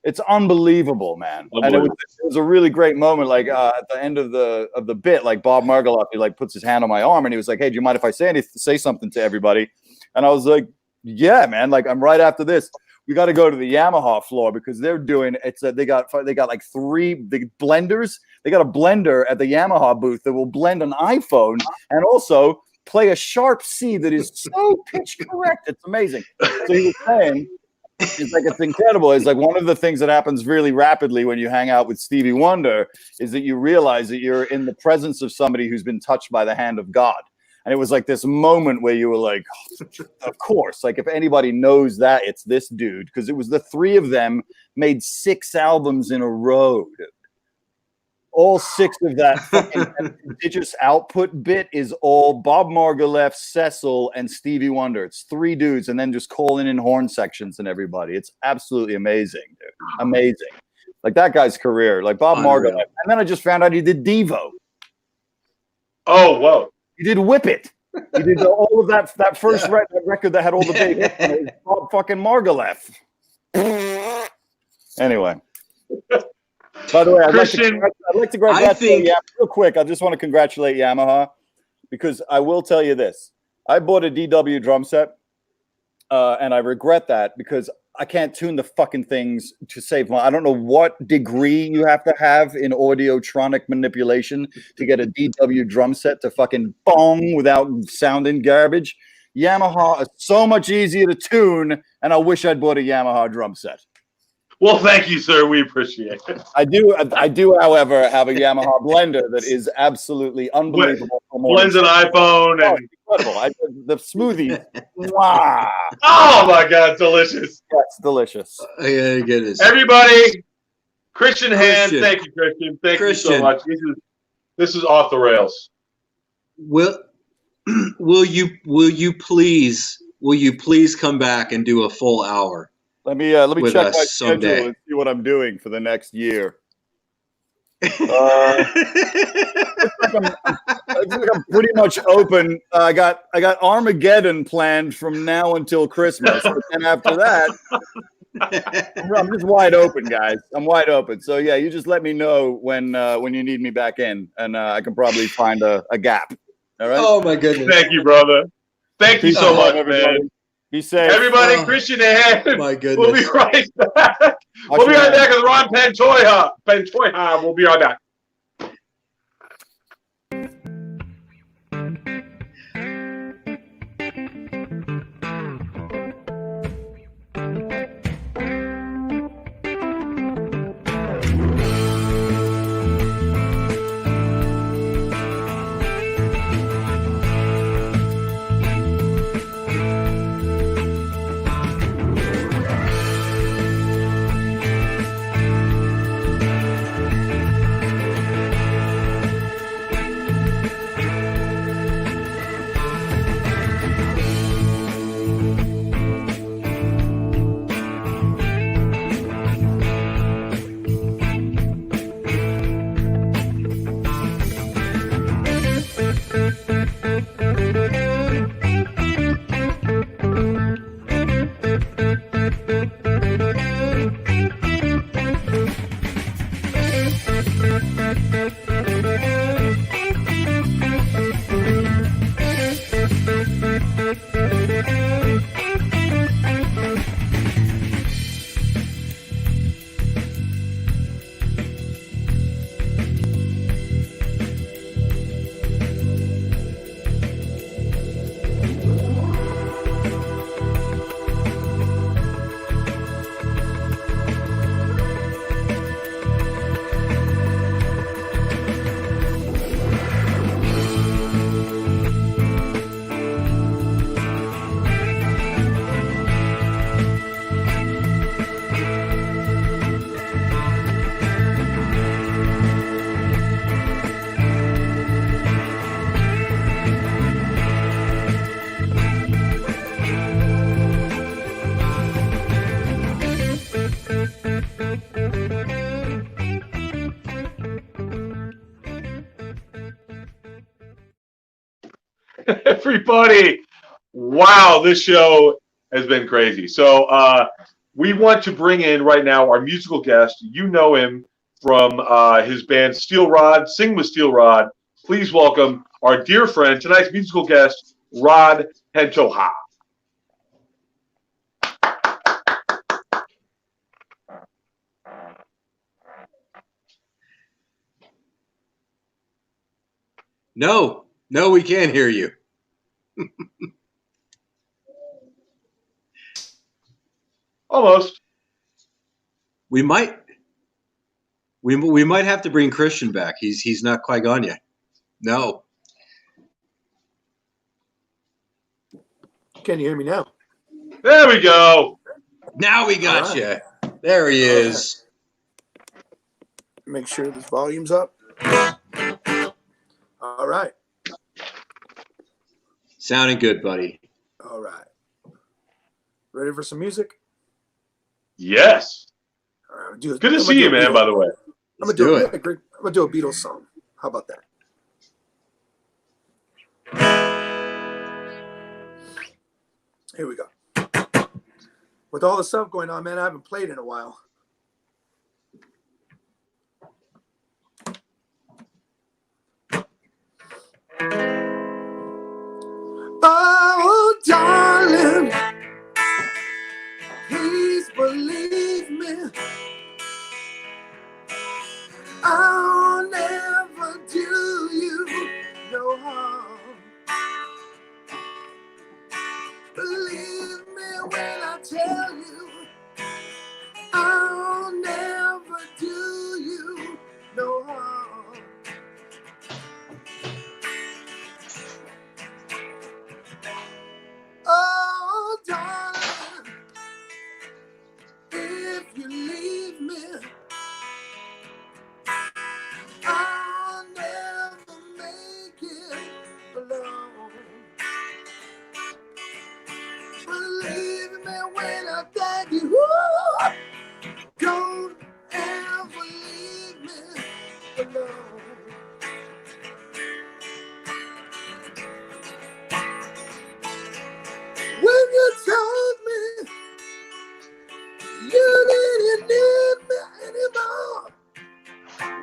It's unbelievable, man. And it was a really great moment. Like at the end of the bit, like Bob Margouleff, he like puts his hand on my arm and he was like, "Hey, do you mind if I say something to everybody?" And I was like, "Yeah, man. Like I'm right after this. We got to go to the Yamaha floor because they're doing they got like 3 big blenders. They got a blender at the Yamaha booth that will blend an iPhone and also play a sharp C that is so pitch correct. It's amazing." So he was saying, it's like, it's incredible. It's like one of the things that happens really rapidly when you hang out with Stevie Wonder is that you realize that you're in the presence of somebody who's been touched by the hand of God. And it was like this moment where you were like, of course, like if anybody knows that, it's this dude, because it was the 3 of them made 6 albums in a row. All 6 of that fucking prodigious output bit is all Bob Margouleff, Cecil, and Stevie Wonder. It's 3 dudes, and then just calling in horn sections and everybody. It's absolutely amazing, dude. Amazing. Like that guy's career, like Bob Margouleff. And then I just found out he did Devo. Oh, whoa. He did Whip It. He did all of that first record that had all the big hits. It was Bob fucking Margouleff. Anyway. By the way, I'd like to congratulate Yamaha real quick. I just want to congratulate Yamaha because I will tell you this. I bought a DW drum set, and I regret that because I can't tune the fucking things to save money. I don't know what degree you have to have in audiotronic manipulation to get a DW drum set to fucking bong without sounding garbage. Yamaha is so much easier to tune, and I wish I'd bought a Yamaha drum set. Well, thank you, sir. We appreciate it. I do, however, have a Yamaha blender that is absolutely unbelievable. Blends an iPhone. And incredible. The smoothie. Wow. Oh, my God. Delicious. That's delicious. Yeah, goodness. Everybody, Christian Hand. Thank you, Christian. Thank you so much. This is off the rails. Will you please come back and do a full hour? Let me check my schedule and see what I'm doing for the next year. Looks like I'm pretty much open. I got Armageddon planned from now until Christmas, and after that, I'm just wide open, guys. I'm wide open. So yeah, you just let me know when you need me back in, and I can probably find a gap. All right. Oh my goodness. Thank you, brother. Thank you so much, everybody. man. Be safe. Everybody, Christian Hand. My goodness. We'll be right back. We'll be right back with Ron Pantoja. We'll be right back. Everybody, wow, this show has been crazy. So we want to bring in right now our musical guest. You know him from his band Steel Rod, Sing with Steel Rod. Please welcome our dear friend, tonight's musical guest, Rod Hentoha. No, we can't hear you. Almost. We might have to bring Christian back. He's not quite gone yet. No. Can you hear me now? There we go. Now we got you. There he is. Make sure this volume's up. All right. Sounding good, buddy. All right. Ready for some music? Yes. All right, good to see you, man, by the way. I'm going to do a Beatles song. How about that? Here we go. With all the stuff going on, man, I haven't played in a while. Oh, darling, please believe me. I'll never do you no harm. Believe me when I tell you, I'll never do you no harm. Oh, darling, if you leave me, I'll never make it alone. Believe me when I tell you, don't ever leave me alone. When you told me you didn't need me anymore,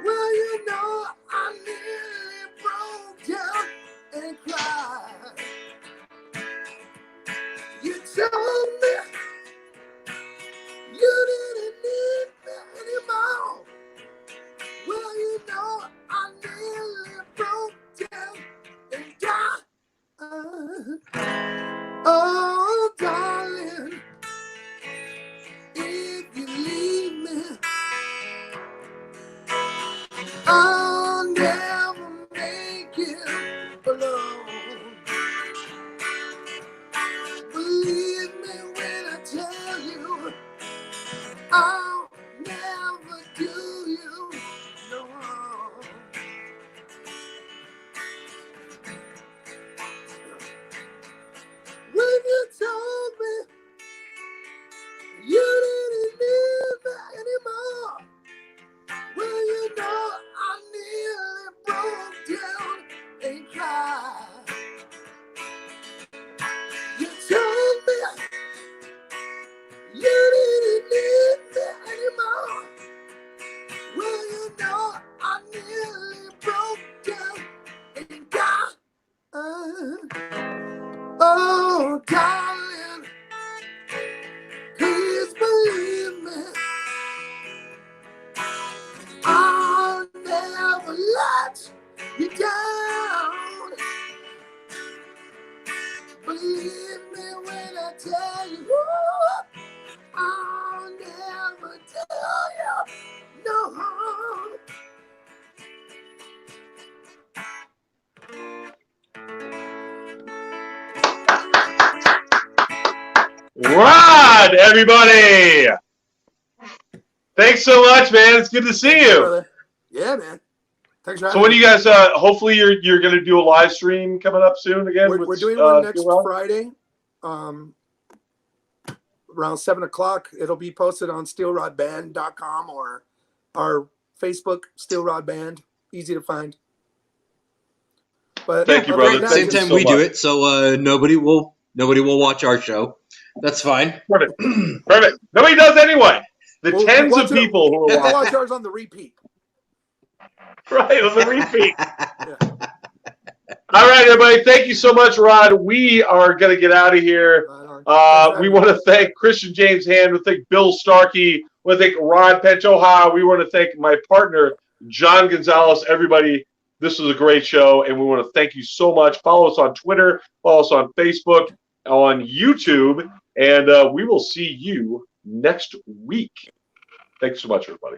well, you know I nearly broke down and cried. You told me you didn't need me anymore, well, you know I nearly broke down and died. Oh, darling, if you leave me, I'll never make it alone. Believe me when I tell you, I'll never do you no harm. When you told me you didn't need me anymore, well, you know I nearly never let you down. Believe me when I tell you, I'll never tell you no harm. Rod, everybody. Thanks so much, man. It's good to see you. Brother. Yeah, man. Thanks for having So when me. do you guys? Hopefully, you're going to do a live stream coming up soon again. We're with, doing one next Steel Rod? Friday, around 7 o'clock. It'll be posted on steelrodband.com or our Facebook, Steel Rod Band. Easy to find. But Thank you, other brother. than that, Same Thank you time so we do much. it, so nobody will watch our show. That's fine. Perfect. Perfect. Nobody does anyway. The We'll tens watch of it. people who are We'll watching. watch ours on the repeat. Right, it was a repeat. All right, everybody. Thank you so much, Rod. We are going to get out of here. Right on. We want to thank Christian James Hand. We want to thank Bill Starkey. We want to thank Rod Penchoha. We want to thank my partner, John Gonzalez. Everybody, this was a great show, and we want to thank you so much. Follow us on Twitter. Follow us on Facebook, on YouTube, and we will see you next week. Thanks so much, everybody.